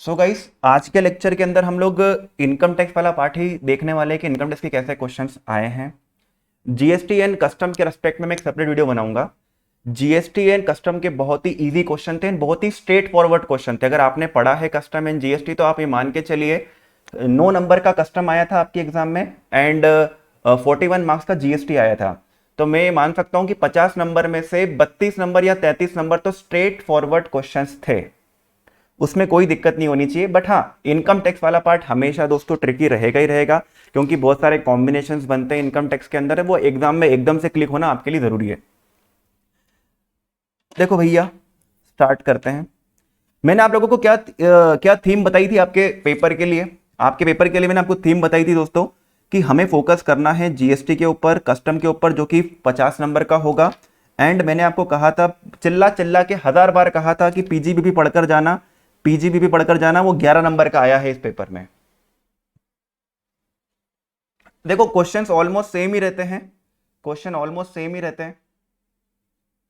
So guys, आज के lecture के अंदर हम लोग इनकम टैक्स वाला पार्ट ही देखने वाले हैं कि इनकम टैक्स के कैसे क्वेश्चंस आए हैं। जीएसटी एंड कस्टम के रेस्पेक्ट में मैं एक सेपरेट वीडियो बनाऊंगा। जीएसटी एंड कस्टम के बहुत ही इजी क्वेश्चन थे, बहुत ही स्ट्रेट फॉरवर्ड क्वेश्चन थे। अगर आपने पढ़ा है कस्टम एंड जीएसटी तो आप ये मान के चलिए 9 नंबर का कस्टम आया था आपके एग्जाम में एंड 41 मार्क्स का जीएसटी आया था। तो मैं ये मान सकता हूं कि 50 नंबर में से 32 नंबर या 33 नंबर तो स्ट्रेट फॉरवर्ड क्वेश्चंस थे, उसमें कोई दिक्कत नहीं होनी चाहिए। बट हाँ, इनकम टैक्स वाला पार्ट हमेशा दोस्तों ट्रिकी रहेगा ही रहेगा, क्योंकि बहुत सारे कॉम्बिनेशंस बनते हैं इनकम टैक्स के अंदर है, वो एग्जाम में एकदम से क्लिक होना आपके लिए जरूरी है। देखो भैया, स्टार्ट करते हैं। मैंने आप लोगों को क्या थीम बताई थी आपके पेपर के लिए। आपके पेपर के लिए मैंने आपको थीम बताई थी दोस्तों कि हमें फोकस करना है जीएसटी के ऊपर, कस्टम के ऊपर, जो कि 50 नंबर का होगा। एंड मैंने आपको कहा था, चिल्ला चिल्ला के 1000 बार कहा था कि पीजीबीपी पढ़कर जाना, पीजीबीपी पढ़कर जाना। वो 11 नंबर का आया है इस पेपर में। देखो, क्वेश्चंस ऑलमोस्ट सेम ही रहते हैं, क्वेश्चन ऑलमोस्ट सेम ही रहते हैं,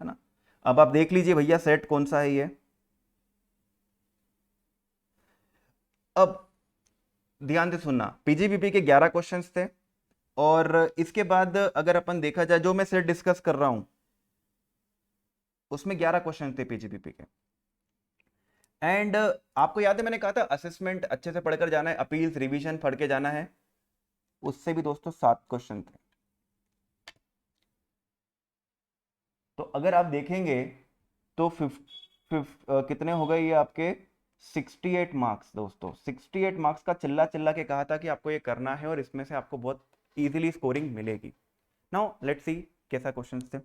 है ना। अब आप देख लीजिए भैया, सेट कौन सा है ये। अब ध्यान से सुनना, पीजीबीपी के 11 क्वेश्चंस थे और इसके बाद अगर अपन देखा जाए, जो मैं सेट डिस्कस कर रहा हूं उसमें 11 क्वेश्चन थे पीजीबीपी के। एंड आपको याद है मैंने कहा था असेसमेंट अच्छे से पढ़कर जाना है, अपील्स रिवीजन पढ़ के जाना है। उससे भी दोस्तों 7 क्वेश्चन थे। तो अगर आप देखेंगे तो कितने हो गए ये आपके 68 मार्क्स दोस्तों। 68 मार्क्स का चिल्ला चिल्ला के कहा था कि आपको ये करना है और इसमें से आपको बहुत इजीली स्कोरिंग मिलेगी। नाउ लेट्स सी कैसा क्वेश्चन थे।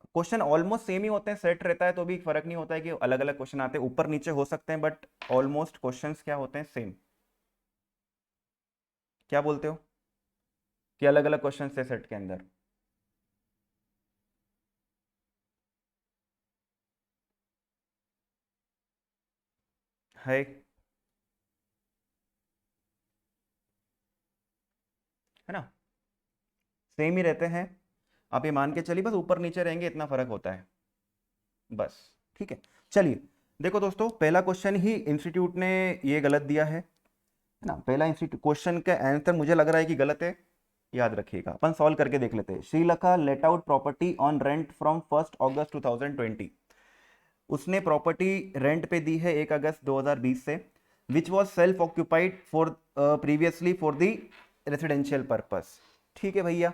क्वेश्चन ऑलमोस्ट सेम ही होते हैं, सेट रहता है तो भी फर्क नहीं होता है कि अलग अलग क्वेश्चन आते हैं, ऊपर नीचे हो सकते हैं, बट ऑलमोस्ट क्वेश्चंस क्या होते हैं, सेम। क्या बोलते हो कि अलग अलग क्वेश्चन थे सेट के अंदर? है है ना, सेम ही रहते हैं। आप ये मान के चलिए, बस ऊपर नीचे रहेंगे, इतना फर्क होता है बस। ठीक है, चलिए। देखो दोस्तों, पहला क्वेश्चन ही इंस्टीट्यूट ने ये गलत दिया है ना। पहला इंस्टीट्यूट क्वेश्चन का आंसर मुझे लग रहा है कि गलत है, याद रखिएगा। अपन सॉल्व करके देख लेते हैं। Shrilata let out property on rent from 1 August 2020। उसने प्रॉपर्टी रेंट पे दी है 1 अगस्त 2020 से, which was self occupied for previously for the residential purpose. ठीक है भैया,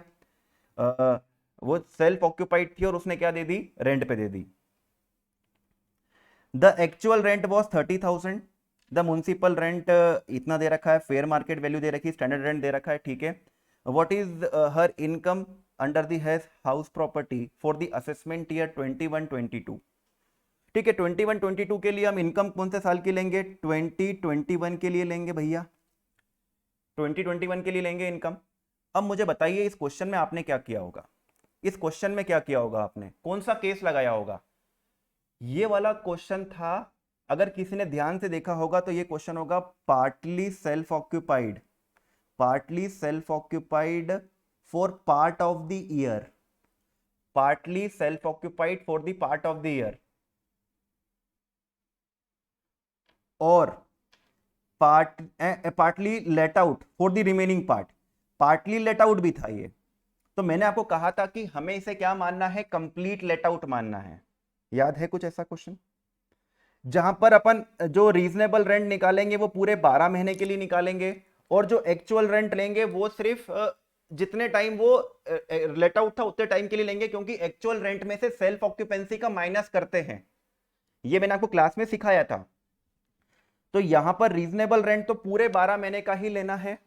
वो सेल्फ ऑक्यूपाइड थी और उसने क्या दे दी, रेंट पे दे दी। The actual rent was 30,000। The municipal rent इतना दे रखा है, फेयर मार्केट वैल्यू दे रखी है, स्टैंडर्ड रेंट दे रखा है। ठीक है, what is her income under the house property for the assessment year 21-22। ठीक है, 21-22 के लिए हम इनकम कौन से साल की लेंगे, 2021 के लिए लेंगे भैया, 2021 के लिए लेंगे इनकम। अब मुझे बताइए इस क्वेश्चन में आपने क्या किया होगा, इस क्वेश्चन में क्या किया होगा आपने, कौन सा केस लगाया होगा। ये वाला क्वेश्चन था, अगर किसी ने ध्यान से देखा होगा तो ये क्वेश्चन होगा partly self occupied, partly self occupied for part of the year, partly self occupied for the part of the year, और partly let out for the remaining part, partly let out भी था ये। तो मैंने आपको कहा था कि हमें इसे क्या मानना है, कंप्लीट लेट आउट मानना है। याद है कुछ ऐसा क्वेश्चन, जहां पर अपन जो रीजनेबल रेंट निकालेंगे वो पूरे 12 महीने के लिए निकालेंगे, और जो एक्चुअल रेंट लेंगे वो सिर्फ जितने टाइम वो लेट आउट था उतने टाइम के लिए लेंगे, क्योंकि एक्चुअल रेंट में से सेल्फ ऑक्यूपेंसी का माइनस करते हैं। ये मैंने आपको क्लास में सिखाया था। तो यहां पर रीजनेबल रेंट तो पूरे 12 महीने का ही लेना है।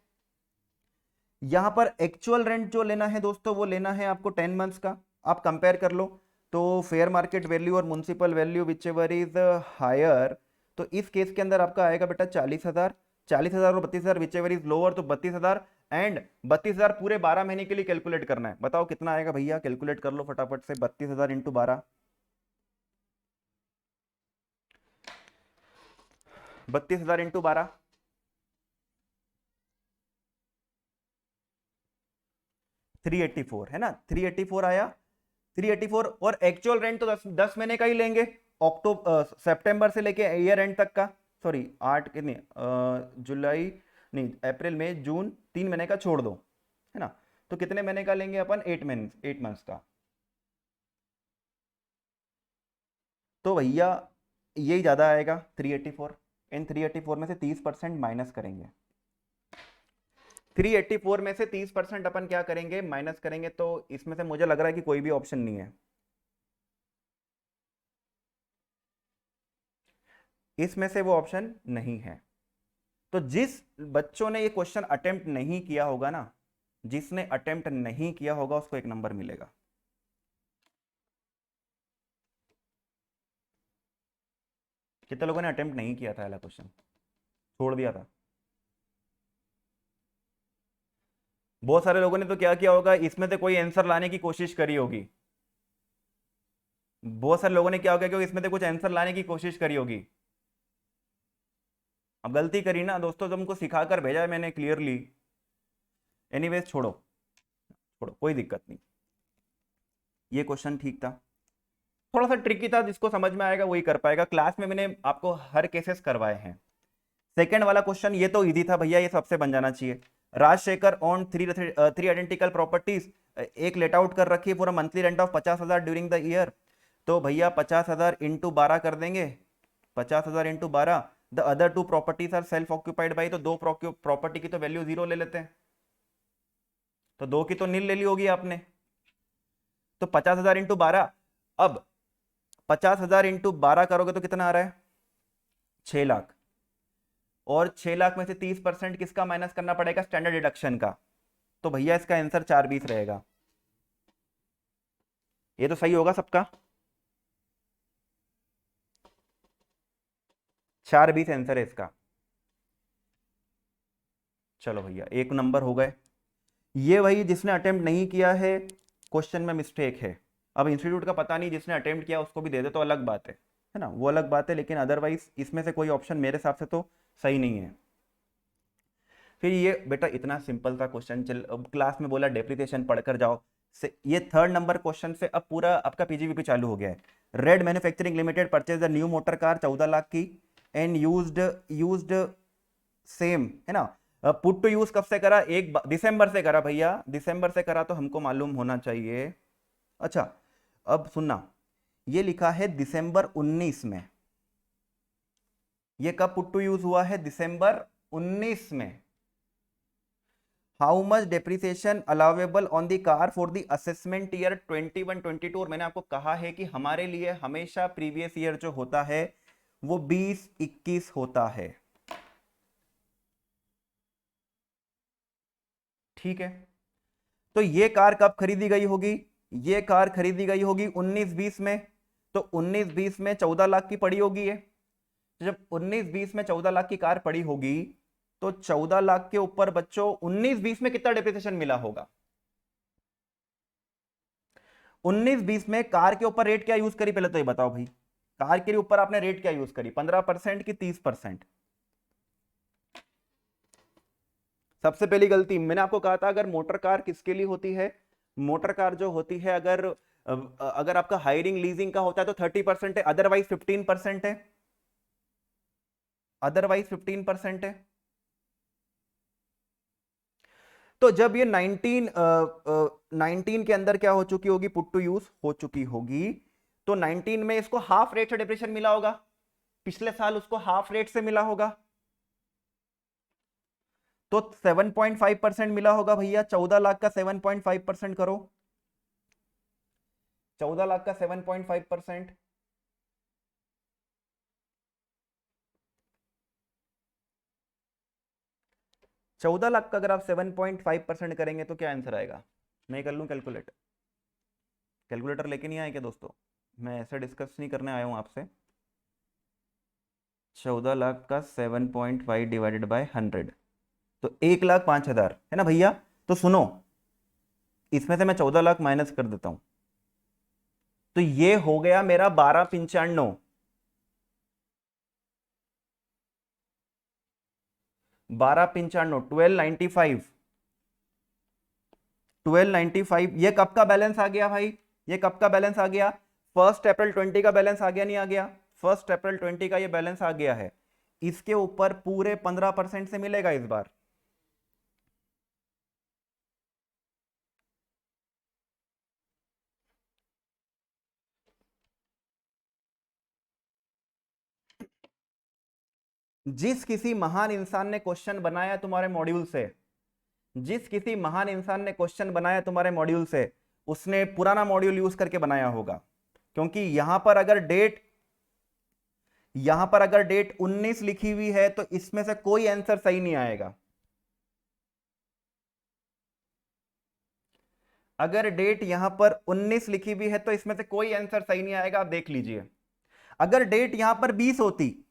यहां पर एक्चुअल रेंट जो लेना है दोस्तों, वो लेना है आपको 10 मंथ्स का। आप कंपेयर कर लो, तो फेयर मार्केट वैल्यू और municipal value whichever is higher, तो इस केस के अंदर आपका आएगा बेटा 40,000। 40,000 और 32,000 विच एवर इज लोअर, तो 32,000। एंड 32,000 पूरे 12 महीने के लिए कैलकुलेट करना है। बताओ कितना आएगा भैया, कैलकुलेट कर लो फटाफट से। 32,000 इंटू 12, 32,000 इंटू 12, 384 है ना, 384 आया। 384, और एक्चुअल रेंट तो 10 महीने का ही लेंगे, अक्टूबर सितंबर से लेके ईयर एंड तक का। सॉरी 8 कितनी जुलाई नहीं अप्रैल मई जून 3 महीने का छोड़ दो, है ना, तो कितने महीने का लेंगे अपन 8 मंथ्स का। तो भैया यही ज़्यादा आएगा 384। इन 384 में से 30% माइनस करेंगे, 384 में से 30% अपन क्या करेंगे माइनस करेंगे, तो इसमें से मुझे लग रहा है कि कोई भी ऑप्शन नहीं है, इसमें से वो ऑप्शन नहीं है। तो जिस बच्चों ने ये क्वेश्चन अटेम्प्ट नहीं किया होगा ना, जिसने अटेम्प्ट नहीं किया होगा उसको 1 नंबर मिलेगा। कितने लोगों ने अटेम्प्ट नहीं किया था वाला क्वेश्चन, छोड़ दिया था? बहुत सारे लोगों ने तो क्या किया होगा, इसमें से कोई आंसर लाने की कोशिश करी होगी, बहुत सारे लोगों ने क्या होगा कि इसमें से कुछ आंसर लाने की कोशिश करी होगी। अब गलती करी ना दोस्तों, तुमको सिखाकर भेजा है मैंने क्लियरली। एनीवेज छोड़ो छोड़ो, कोई दिक्कत नहीं, ये क्वेश्चन ठीक था, थोड़ा सा ट्रिकी था, जिसको समझ में आएगा वही कर पाएगा। क्लास में मैंने आपको हर केसेस करवाए हैं। सेकंड वाला क्वेश्चन ये तो इजी था भैया, ये सबसे बन जाना चाहिए। Rajshekhar on three identical properties, एक लेट आउट कर रखी है for monthly rent of 50,000 during the year. तो भैया 50,000 इंटू 12 कर देंगे, 50,000 into 12। The other two properties are self occupied by, तो दो प्रॉपर्टी की तो वैल्यू 0 ले लेते हैं, तो 2 की तो नील ले ली होगी आपने। तो 50,000 इंटू 12, अब 50,000 इंटू 12 करोगे तो कितना आ रहा है 6 लाख, और 6 लाख में से 30% किसका माइनस करना पड़ेगा स्टैंडर्ड डिडक्शन का, तो भैया इसका आंसर 420 रहेगा। ये तो सही होगा सबका, 420 आंसर है इसका। चलो भैया 1 नंबर हो गए। ये वही जिसने अटेम्प्ट नहीं किया है, क्वेश्चन में मिस्टेक है। अब इंस्टीट्यूट का पता नहीं, जिसने अटेम्प्ट किया उसको भी दे दे तो अलग बात है ना, वो अलग बात है, लेकिन अदरवाइज इसमें से कोई ऑप्शन मेरे हिसाब से तो सही नहीं है। फिर ये बेटा इतना सिंपल सा क्वेश्चन, चल अब क्लास में बोला डेप्रिसिएशन पढ़कर जाओ से, ये 3rd नंबर क्वेश्चन से अब पूरा आपका पीजीबीपी चालू हो गया है। Red manufacturing limited purchase the new motor car 14 lakh की एंड यूज्ड सेम, है ना, पुट टू यूज कब से करा, दिसंबर से करा भैया, दिसंबर से करा तो हमको मालूम होना चाहिए। अच्छा अब सुनना, ये लिखा है दिसंबर 19 में, ये कब पुट टू यूज हुआ है दिसंबर 19 में। How much depreciation allowable on the car for the assessment year 21-22, और मैंने आपको कहा है कि हमारे लिए हमेशा प्रीवियस ईयर जो होता है वो 20-21 होता है, ठीक है। तो ये कार कब खरीदी गई होगी, ये कार खरीदी गई होगी 19-20 में, तो 19-20 में 14 लाख की पड़ी होगी ये। तो जब 19-20 में 14 लाख की कार पड़ी होगी, तो 14 लाख के ऊपर बच्चों 19-20 में कितना डेप्रिसिएशन मिला होगा, 19-20 में कार के ऊपर रेट क्या यूज करी, पहले तो ये बताओ भाई, कार के ऊपर आपने रेट क्या यूज करी, 15% की 30%? सबसे पहली गलती मैंने आपको कहा था, अगर मोटर कार किसके लिए होती है, मोटर कार जो होती है अगर आपका हायरिंग लीजिंग का होता है तो 30% है, अदरवाइज 15% है, अदरवाइज 15% है। तो जब ये 19 के अंदर क्या हो चुकी होगी, पुट टू यूज हो चुकी होगी, तो 19 में इसको हाफ रेट से डिप्रेशन मिला होगा, पिछले साल उसको हाफ रेट से मिला होगा, तो 7.5% मिला होगा भैया। 14 लाख का 7.5% करो, 14 लाख का 7.5%, चौदह लाख का अगर आप 7.5% करेंगे तो क्या आंसर आएगा, मैं कर लूं कैलकुलेटर, कैलकुलेटर लेके नहीं आए क्या दोस्तों, मैं ऐसा डिस्कस नहीं करने आया हूं आपसे। 14 लाख का 7.5 डिवाइडेड बाय 100, तो 1,05,000 है ना भैया। तो सुनो, इसमें से मैं 14 लाख माइनस कर देता हूं, तो ये हो गया मेरा 12,95, 12,95, 1295, 1295। ये कब का बैलेंस आ गया भाई, ये कब का बैलेंस आ गया, 1 अप्रैल 20 का बैलेंस आ गया, नहीं आ गया, 1 अप्रैल 20 का ये बैलेंस आ गया है। इसके ऊपर पूरे 15% से मिलेगा इस बार। जिस किसी महान इंसान ने क्वेश्चन बनाया तुम्हारे मॉड्यूल से, जिस किसी महान इंसान ने क्वेश्चन बनाया तुम्हारे मॉड्यूल से, उसने पुराना मॉड्यूल यूज करके बनाया होगा, क्योंकि यहां पर अगर डेट 19 लिखी हुई है तो इसमें से कोई आंसर सही नहीं आएगा। अगर डेट यहां पर 19 लिखी हुई है तो इसमें से कोई आंसर सही नहीं आएगा, आप देख लीजिए। अगर डेट यहां पर 20 होती,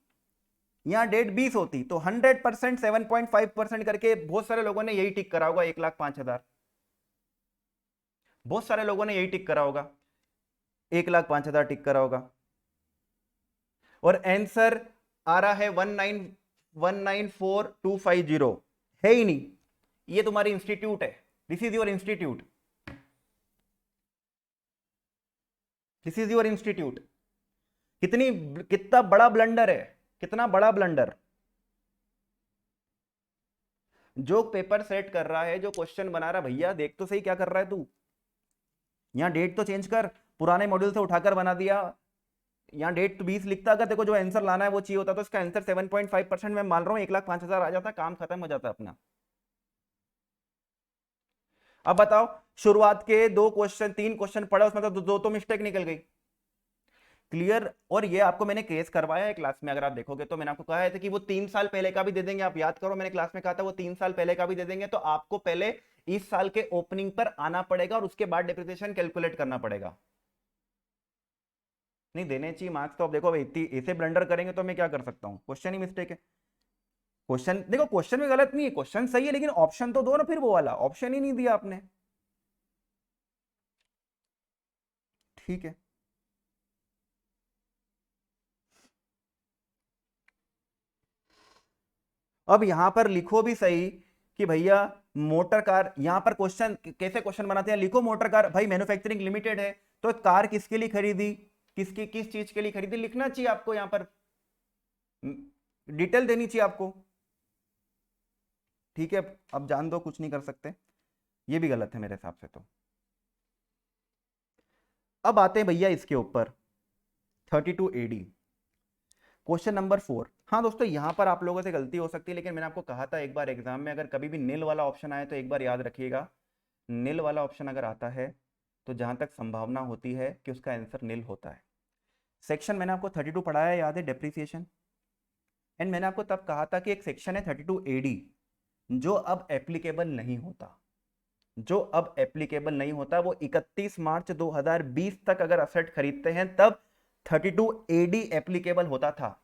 यहां डेट 20 होती तो 100% 7.5% करके बहुत सारे लोगों ने यही टिक करा होगा, 1,05,000। बहुत सारे लोगों ने यही टिक करा होगा, 1,05,000 टिक करा होगा। और आंसर आ रहा है 1,94250, है ही नहीं। ये तुम्हारी इंस्टीट्यूट है, this is your institute, this is your institute. कितना बड़ा ब्लंडर है, कितना बड़ा ब्लंडर। जो पेपर सेट कर रहा है, जो क्वेश्चन बना रहा, भैया देख तो सही क्या कर रहा है तू। यहां डेट तो चेंज कर, पुराने मॉड्यूल से उठाकर बना दिया। यहाँ डेट तो 20 लिखता, अगर देखो जो आंसर लाना है वो चाहिए होता तो इसका आंसर 7.5% मैं मान रहा हूँ 1,05,000 आ जाता, काम खत्म हो जाता अपना। अब बताओ, शुरुआत के 3 क्वेश्चन पढ़ा, उसमें तो दो तो मिस्टेक निकल गई। क्लियर। और ये आपको मैंने केस करवाया है क्लास में, अगर आप देखोगे तो मैंने आपको कहा है कि वो 3 साल पहले का भी दे देंगे। आप याद करो, मैंने क्लास में कहा था वो 3 साल पहले का भी दे देंगे, तो आपको पहले इस साल के ओपनिंग पर आना पड़ेगा और उसके बाद डेप्रिसिएशन कैलकुलेट करना पड़ेगा। नहीं देने चाहिए मार्क्स तो। अब देखो भाई, ऐसे ब्लंडर करेंगे तो मैं क्या कर सकता हूं, क्वेश्चन ही मिस्टेक है। क्वेश्चन देखो, क्वेश्चन में गलत नहीं है, क्वेश्चन सही है, लेकिन ऑप्शन तो दो ना, फिर वो वाला ऑप्शन ही नहीं दिया आपने। ठीक है, अब यहां पर लिखो भी सही कि भैया मोटर कार, यहां पर क्वेश्चन कैसे क्वेश्चन बनाते हैं, लिखो मोटर कार, भाई मैन्युफैक्चरिंग लिमिटेड है तो कार किसके लिए खरीदी, किस चीज के लिए खरीदी, लिखना चाहिए आपको। यहां पर डिटेल देनी चाहिए आपको। ठीक है, अब जान दो, कुछ नहीं कर सकते, ये भी गलत है मेरे हिसाब से तो। अब आते हैं भैया इसके ऊपर 32 AD, क्वेश्चन नंबर 4। हाँ दोस्तों, यहां पर आप लोगों से गलती हो सकती है, लेकिन मैंने आपको कहा था एक बार एग्जाम में अगर कभी भी नील वाला ऑप्शन आए तो एक बार याद रखिएगा, नील वाला ऑप्शन अगर आता है तो जहां तक संभावना होती है कि उसका आंसर नील होता है। सेक्शन मैंने आपको 32 पढ़ाया, याद है, डेप्रिसिएशन। एंड मैंने आपको तब कहा था कि एक सेक्शन है 32 AD जो अब एप्लीकेबल नहीं होता, जो अब एप्लीकेबल नहीं होता। वो 31 मार्च 2020 तक अगर असेट खरीदते हैं तब 32 AD एप्लीकेबल होता था।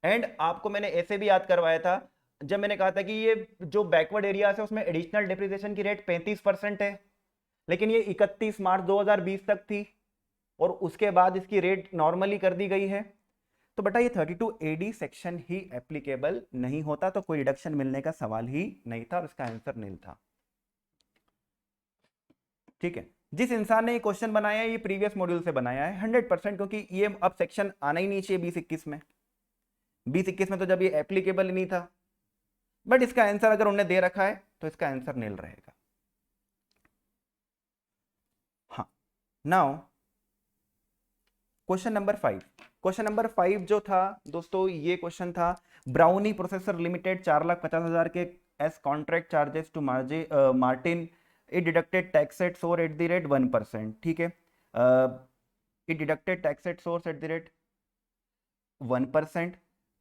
एंड आपको मैंने ऐसे भी याद करवाया था जब मैंने कहा था कि ये जो बैकवर्ड एरिया है उसमें एडिशनल डिप्रिसिएशन की रेट 35% है, लेकिन ये 31 मार्च 2020 तक थी और उसके बाद इसकी रेट नॉर्मली कर दी गई है। तो बेटा ये 32 AD सेक्शन ही एप्लीकेबल नहीं होता, तो कोई डिडक्शन मिलने का सवाल ही नहीं था और इसका आंसर नील था। ठीक है, जिस इंसान ने ये क्वेश्चन बनाया है ये प्रीवियस मॉड्यूल से बनाया है 100%, क्योंकि ये अब सेक्शन आना ही नहीं चाहिए 20-21 में। 20-21 में तो जब ये एप्लीकेबल ही नहीं था, बट इसका आंसर अगर उन्होंने दे रखा है तो इसका आंसर नील रहेगा। हाँ, now question number 5। Question number 5 जो था दोस्तों, ये क्वेश्चन था ब्राउनी प्रोसेसर लिमिटेड 4,50,000 के as contract charges to Martin, it deducted tax at source at the rate 1%। ठीक है, it deducted tax at source at the rate 1%।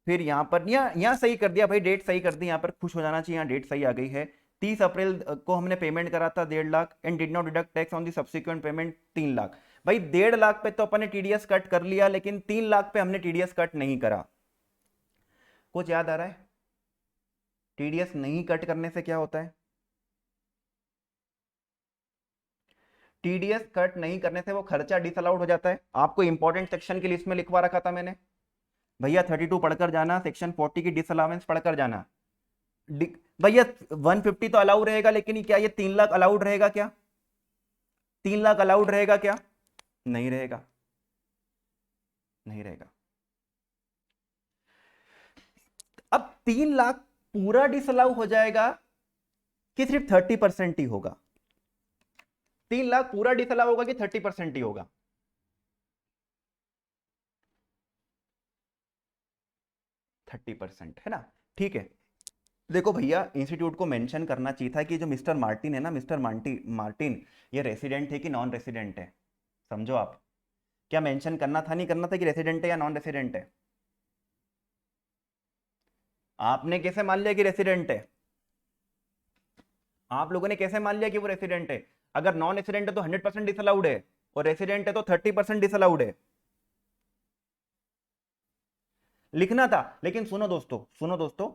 फिर यहाँ पर यहाँ सही कर दिया भाई, डेट सही कर दी, यहाँ पर खुश हो जाना चाहिए, यहाँ डेट सही आ गई है। 30 अप्रैल को हमने पेमेंट करा था 1.5 lakh and did not deduct tax on the subsequent payment 3 lakh. भाई 1.5 लाख पे तो अपन ने टीडीएस कट कर लिया, लेकिन 3 लाख पे हमने टीडीएस कट नहीं करा। कुछ याद आ रहा है? टीडीएस नहीं कट करने से क्या होता है? टीडीएस कट नहीं करने से वो खर्चा डिसअलाउड हो जाता है। आपको इंपॉर्टेंट सेक्शन की लिस्ट में लिखवा रखा था मैंने, भैया 32 पढ़कर जाना, सेक्शन 40 की डिसअलाउंस पढ़कर जाना। भैया 150 तो अलाउड रहेगा, लेकिन क्या ये 3 लाख अलाउड रहेगा क्या? 3 लाख अलाउड रहेगा क्या? नहीं रहेगा, नहीं रहेगा। 3 लाख पूरा डिसअलाउ हो जाएगा कि सिर्फ 30% ही होगा? 3 लाख पूरा डिसअलाउ होगा कि 30% ही होगा? 30% है ना, ठीक है। देखो भैया, इंस्टीट्यूट को मेंशन करना चाहिए था कि जो मिस्टर मार्टिन है ना, मिस्टर मार्टिन, ये रेसिडेंट है कि नॉन रेसिडेंट है? समझो आप, क्या मेंशन करना था, नहीं करना था कि रेसिडेंट है या नॉन रेसिडेंट है? आपने कैसे मान लिया कि रेसिडेंट है? आप लोगों ने कैसे मान लिया कि वो रेसिडेंट है? अगर नॉन रेसिडेंट है तो 100% डिसअलाउड है, और रेसिडेंट है तो 30% डिसअलाउड है। लिखना था, लेकिन सुनो दोस्तों, सुनो दोस्तों,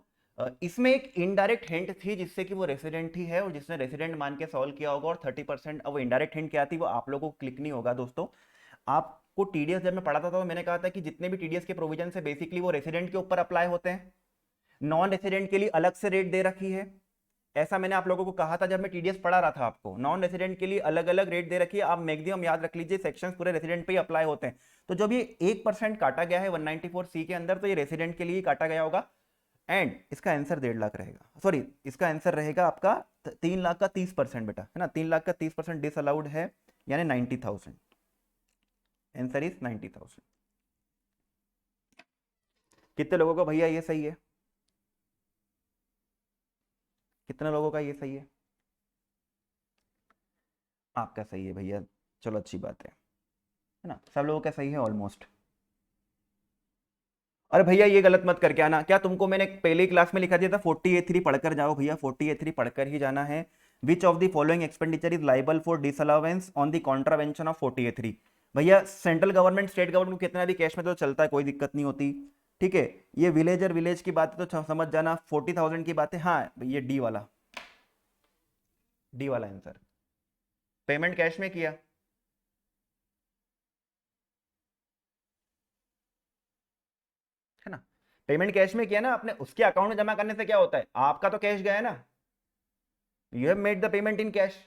इसमें एक इनडायरेक्ट हिंट थी जिससे कि वो रेसिडेंट ही है, और जिसने रेसिडेंट मान के सॉल्व किया होगा, और 30%। अब वो इनडायरेक्ट हिंट क्या थी वो आप लोगों को क्लिक नहीं होगा दोस्तों। आपको टीडीएस जब मैं पढ़ाता था तो मैंने कहा था कि जितने भी टीडीएस के प्रोविजन है बेसिकली वो रेसिडेंट के ऊपर अप्लाई होते हैं, नॉन रेसिडेंट के लिए अलग से रेट दे रखी है। ऐसा मैंने आप लोगों को कहा था जब मैं टीडीएस पढ़ा रहा था आपको, नॉन रेसिडेंट के लिए अलग अलग रेट दे रखी है। आप मैक्सिमम याद रख लीजिए, सेक्शंस पूरे रेसिडेंट पे ही अप्लाई होते हैं। तो जब ये 1% काटा गया है 194C के अंदर, तो ये रेसिडेंट के लिए ही काटा गया होगा। एंड इसका आंसर 1.5 लाख रहेगा, सॉरी इसका आंसर रहेगा आपका 3 लाख का 30% बेटा, है ना, 3 लाख का 30% डिसअलाउड है, यानी 90,000। Answer is 90,000। कितने लोगों का भैया ये सही है? कितने लोगों का ये सही है? आपका सही है भैया, चलो अच्छी बात है ना, सब लोगों का सही है ऑलमोस्ट। अरे भैया ये गलत मत करके आना, क्या तुमको मैंने पहले क्लास में लिखा दिया था 40A3 पढ़कर जाओ? भैया 40A3 पढ़कर ही जाना है। Which of the following expenditure is liable for disallowance on the contravention of 40A3? भैया सेंट्रल गवर्नमेंट स्टेट गवर्नमेंट को कितना भी कैश में तो चलता है, कोई दिक्कत नहीं होती, ठीक है। ये विलेजर विलेज की बात है तो समझ जाना, 40,000 की बात है। हाँ ये डी वाला, डी वाला आंसर। पेमेंट कैश में किया, है ना, पेमेंट कैश में किया ना आपने, उसके अकाउंट में जमा करने से क्या होता है, आपका तो कैश गया है ना, you have made the payment in cash.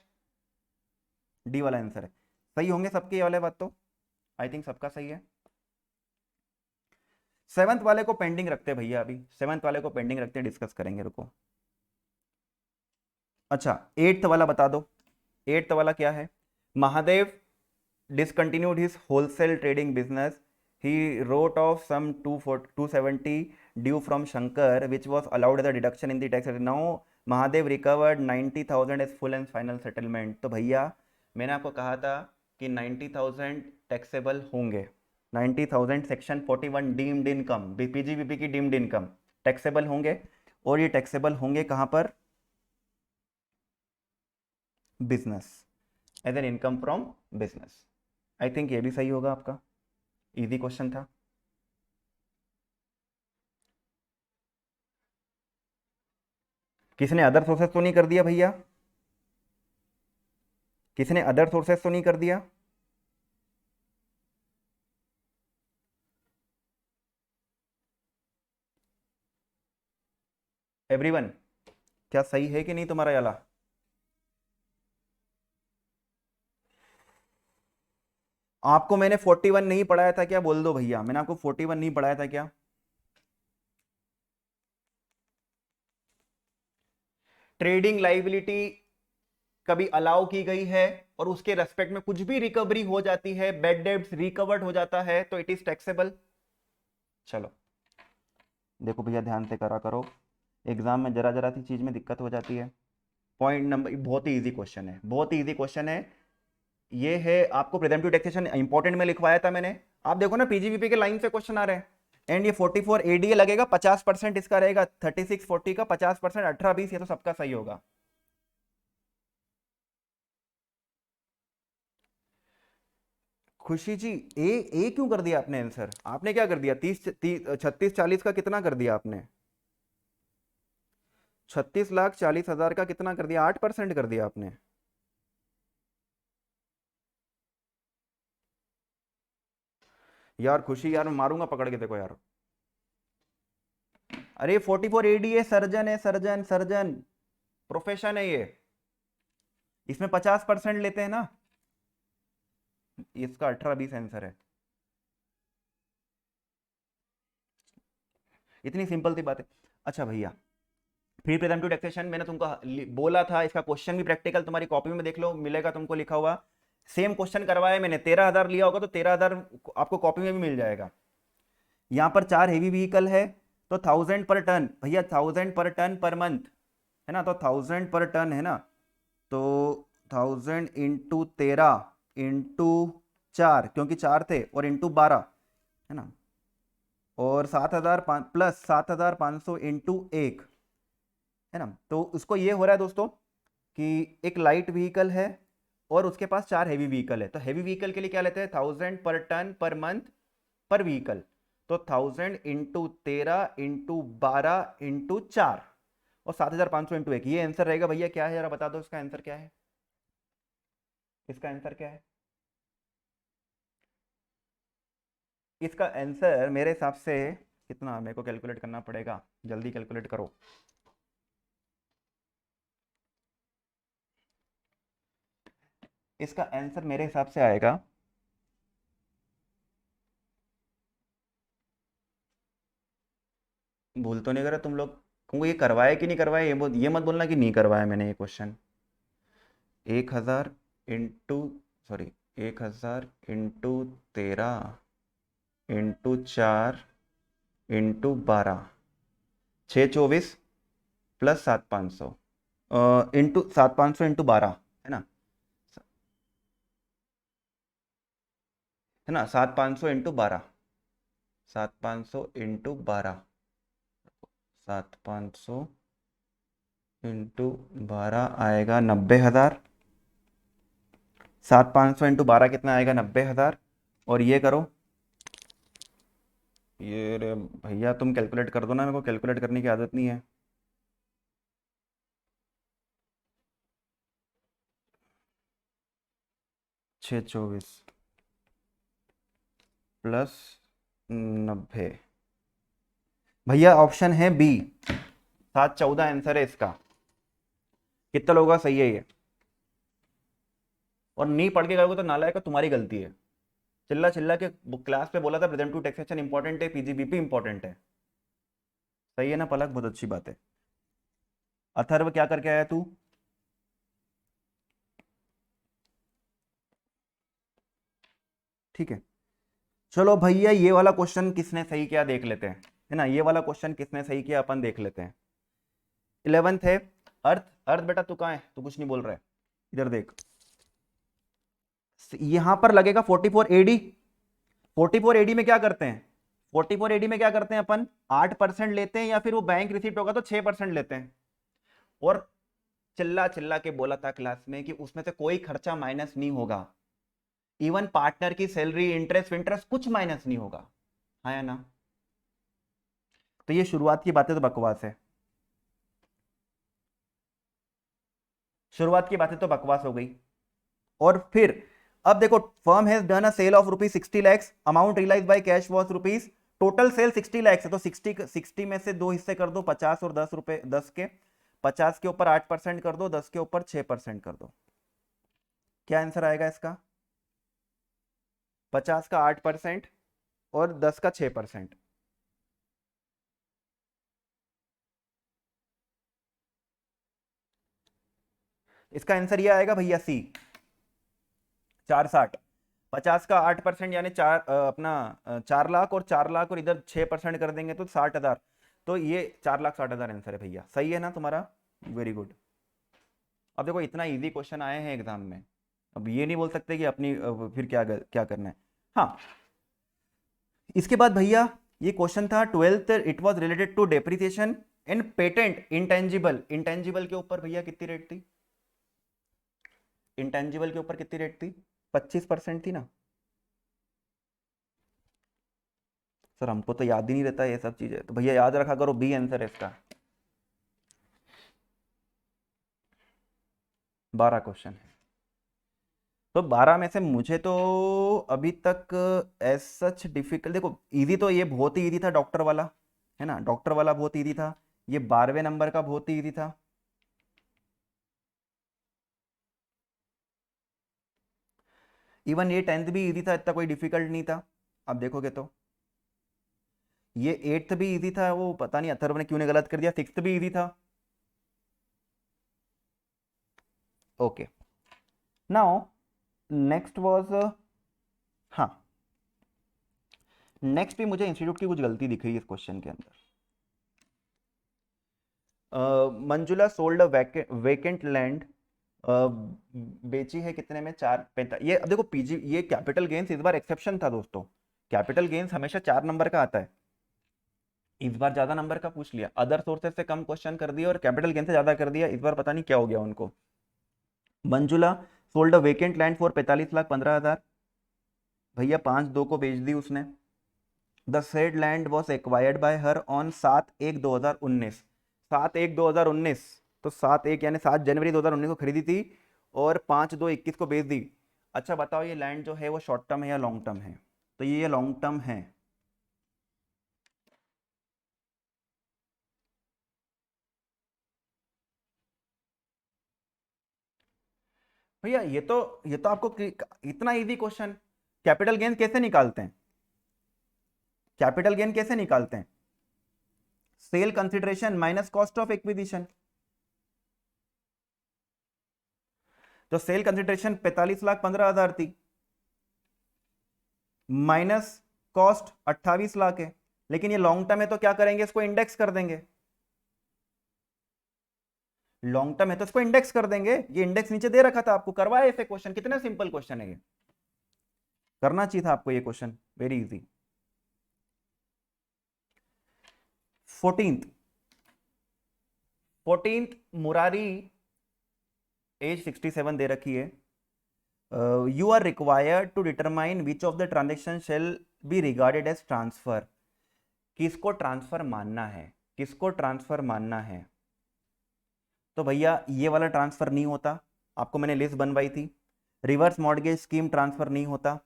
D वाला आंसर है। सही होंगे सबके ये वाले बात तो, आई थिंक सबका सही है। सेवंथ वाले को पेंडिंग रखते हैं भैया, अभी सेवंथ वाले को पेंडिंग रखते हैं, डिस्कस करेंगे, रुको। अच्छा एट्थ वाला बता दो, एट्थ वाला क्या है? Mahadev discontinued his wholesale trading business. He wrote off some 270 due from Shankar, which was allowed as a deduction in the tax. Now Mahadev recovered 90,000 as full and final settlement. तो भैया मैंने आपको कहा था कि 90,000 टैक्सेबल होंगे, 90,000 सेक्शन 41 डीम्ड इनकम, बीपीजीबीपी की deemed income taxable होंगे, और ये टैक्सेबल होंगे कहां पर? Business, as an income from business. I think ये भी सही होगा आपका, इजी क्वेश्चन था। किसने अदर सोर्सेस तो नहीं कर दिया भैया? किसने अदर सोर्सेस तो नहीं कर दिया? एवरीवन, क्या सही है कि नहीं तुम्हारा याला? आपको मैंने 41 नहीं पढ़ाया था क्या? बोल दो भैया, मैंने आपको 41 नहीं पढ़ाया था क्या? ट्रेडिंग लाइबिलिटी कभी अलाउ की गई है और उसके रेस्पेक्ट में कुछ भी रिकवरी हो जाती है, बैड डेब्ट्स रिकवर्ड हो जाता है, तो इट इज टैक्सेबल। चलो देखो भैया ध्यान से करा करो, एग्जाम में जरा जरा सी चीज में दिक्कत हो जाती है। पॉइंट नंबर, बहुत ही इजी क्वेश्चन है, बहुत ही इजी क्वेश्चन है। ये है आपको प्रिजेंटिव टैक्सेशन इंपॉर्टेंट में लिखवाया था मैंने, आप देखो ना पीजीबीपी के लाइन से क्वेश्चन आ रहे हैं। एंड ये 44 एडीए लगेगा, 50% इसका रहेगा, 36 40 का 50%, 18 20, ये तो सबका सही होगा। खुशी जी, ए क्यों कर दिया आपने आंसर? आपने क्या कर दिया? 36 40 का कितना कर दिया आपने? 36,40,000 का कितना कर दिया? 8% कर दिया आपने। यार खुशी यार, मैं मारूंगा पकड़ के, देखो यार। अरे 44 एडीए सर्जन है, सर्जन सर्जन प्रोफेशन है ये, इसमें 50% लेते हैं ना, इसका 18 20 आंसर है। इतनी सिंपल सी बात है। अच्छा भैया, फ्री प्रिजम्पटिव टैक्सेशन मैंने तुमको बोला था, इसका क्वेश्चन भी प्रैक्टिकल तुम्हारी कॉपी में देख लो, मिलेगा तुमको लिखा हुआ। सेम क्वेश्चन करवाया मैंने, 13,000 लिया होगा तो 13,000 आपको कॉपी में भी मिल जाएगा। यहाँ पर 4 हेवी व्हीकल है, तो 1000 पर टन भैया, 1000 पर टन पर मंथ है ना, तो 1000 पर टन है ना, तो 1000 इंटू 13 इंटू 4, क्योंकि 4 थे, और इंटू 12 है ना, और 7,000 प्लस 7,500 इंटू 1 है ना। तो उसको ये हो रहा है दोस्तों कि एक लाइट व्हीकल है और उसके पास 4 हेवी व्हीकल है, तो हेवी व्हीकल के लिए क्या लेते हैं, 1000 पर टन पर मंथ पर व्हीकल, तो 1000 इंटू 13 इंटू 12 इंटू 4 और 7,500 इंटू 1, ये आंसर रहेगा भैया। क्या है जरा बता दो, इसका आंसर क्या है, इसका आंसर क्या है? इसका आंसर मेरे हिसाब से कितना, मेरे को कैलकुलेट करना पड़ेगा, जल्दी कैलकुलेट करो। इसका आंसर मेरे हिसाब से आएगा, भूल तो नहीं करा तुम लोग, तुमको ये करवाया कि नहीं करवाया, ये मत बोलना कि नहीं करवाया मैंने ये question. 1,000 into, sorry, 1,000 into 13 into 4 into 12, 624 plus 7,500 into 7,500 into 12 है ना, है ना, 7,500 इंटू 12, 7,500 इंटू 12, 7,500 इंटू 12 आएगा 90,000, 7,500 इंटू 12 कितना आएगा, 90,000, और ये करो, ये रे भैया तुम कैलकुलेट कर दो ना, मेरे को कैलकुलेट करने की आदत नहीं है। 624 प्लस 90, भैया ऑप्शन है बी, 714 आंसर है इसका। कितना लोगों का सही है ये? और नहीं पढ़ के करोगे तो नालायक का तुम्हारी गलती है। चिल्ला चिल्ला के क्लास पे बोला था प्रेजेंटिव टैक्सेशन इंपॉर्टेंट है, पीजीबीपी इंपॉर्टेंट है। सही है ना पलक, बहुत अच्छी बात है। अथर्व क्या करके आया तू? ठीक है, चलो भैया ये वाला क्वेश्चन किसने सही किया देख लेते हैं, है ना, ये वाला क्वेश्चन किसने सही किया अपन देख लेते हैं। 11th है, अर्थ, अर्थ बेटा तू कहाँ है, तू कुछ नहीं बोल रहा है, इधर देख, यहां पर लगेगा 44 एडी। 44 एडी में क्या करते हैं, 44 एडी में क्या करते हैं अपन, 8% लेते हैं, या फिर वो बैंक रिसीप्ट होगा तो 6% लेते हैं। और चिल्ला चिल्ला के बोला था क्लास में कि उसमें से कोई खर्चा माइनस नहीं होगा, इवन पार्टनर की सैलरी, इंटरेस्ट विंटरेस्ट कुछ माइनस नहीं होगा, हाँ या ना। तो ये शुरुआत की बातें तो बकवास है, शुरुआत की बातें तो बकवास हो गई। और फिर अब देखो, firm has done a sale of rupees 60 lakhs, amount realised by cash was rupees, total sale 60 lakhs है, तो 60 में से दो हिस्से कर दो, 50 और 10 रुपए, 10 के, 50 के ऊपर 8% कर दो, 10 के ऊपर 6% कर दो, क्या आंसर आएगा इसका, 50 का 8% और 10 का 6%। इसका आंसर ये आएगा भैया सी, 460। 50 का 8% यानी अपना 4 लाख, और 4 लाख और इधर 6% कर देंगे तो 60,000, तो ये 4,60,000 आंसर है भैया, सही है ना तुम्हारा, वेरी गुड। अब देखो इतना इजी क्वेश्चन आए हैं एग्जाम में, अब ये नहीं बोल सकते कि अपनी फिर क्या क्या करना है। हाँ, इसके बाद भैया ये क्वेश्चन था 12th, it was related to depreciation in patent intangible, intangible के ऊपर भैया कितनी रेट थी, इंटेंजिबल के ऊपर कितनी रेट थी, 25% थी ना। सर हमको तो याद ही नहीं रहता ये सब चीजें, तो भैया याद रखा करो, बी आंसर है इसका। 12 क्वेश्चन है, तो 12 में से मुझे तो अभी तक एज सच डिफिकल्ट, देखो इजी तो ये बहुत ही इजी था, डॉक्टर वाला है ना, डॉक्टर वाला बहुत इजी था, ये 12वें नंबर का बहुत ही इजी था। इवन ये 10th भी इजी था, इतना कोई डिफिकल्ट नहीं था, आप देखोगे तो। ये 8th भी इजी था, वो पता नहीं अथर्व ने क्यों ने गलत कर दिया, 6th भी इजी था। ओके, नाउ नेक्स्ट वाज, हाँ नेक्स्ट भी मुझे इंस्टीट्यूट की कुछ गलती दिख रही है इस क्वेश्चन के अंदर। मंजुला सोल्ड वेकेंट लैंड, बेची है कितने में, 4 ये अब देखो पीजी, ये कैपिटल गेन्स इस बार एक्सेप्शन था दोस्तों, कैपिटल गेन्स हमेशा 4 नंबर का आता है, इस बार ज्यादा नंबर का पूछ लिया, अदर सोर्सेज से कम क्वेश्चन कर दिया और कैपिटल गेन से ज्यादा कर दिया, इस बार पता नहीं क्या हो गया उनको। Manjula sold a vacant land for 45,15,000, भैया 5/2 को बेच दी उसने। The said land was acquired by her on 7/1/2019, 7/1/2019, तो 7/1 यानी 7 जनवरी 2019 को खरीदी थी और 5/2/21 को बेच दी। अच्छा बताओ ये लैंड जो है वो शॉर्ट टर्म है या लॉन्ग टर्म है, तो ये लॉन्ग टर्म है। भैया ये तो आपको इतना इजी क्वेश्चन, कैपिटल गेन कैसे निकालते हैं, कैपिटल गेन कैसे निकालते हैं, sale consideration minus cost of acquisition. तो सेल कंसिडरेशन 45,15,000 थी, माइनस कॉस्ट 28 लाख है, लेकिन ये लॉन्ग टर्म है तो क्या करेंगे, इसको इंडेक्स कर देंगे, लॉन्ग टर्म है तो इसको इंडेक्स कर देंगे, ये इंडेक्स नीचे दे रखा था आपको, करवाया ऐसे क्वेश्चन, कितना सिंपल क्वेश्चन है ये, करना चाहिए था आपको ये question, very easy. 14th Murari, as 67 दे रखी है। You are required to determine which of the transaction shall be regarded as transfer, किसको ट्रांसफर मानना है, किसको ट्रांसफर मानना है। तो भैया ये वाला ट्रांसफर नहीं होता, आपको मैंने लिस्ट बनवाई थी, रिवर्स मॉर्गेज स्कीम ट्रांसफर नहीं होता,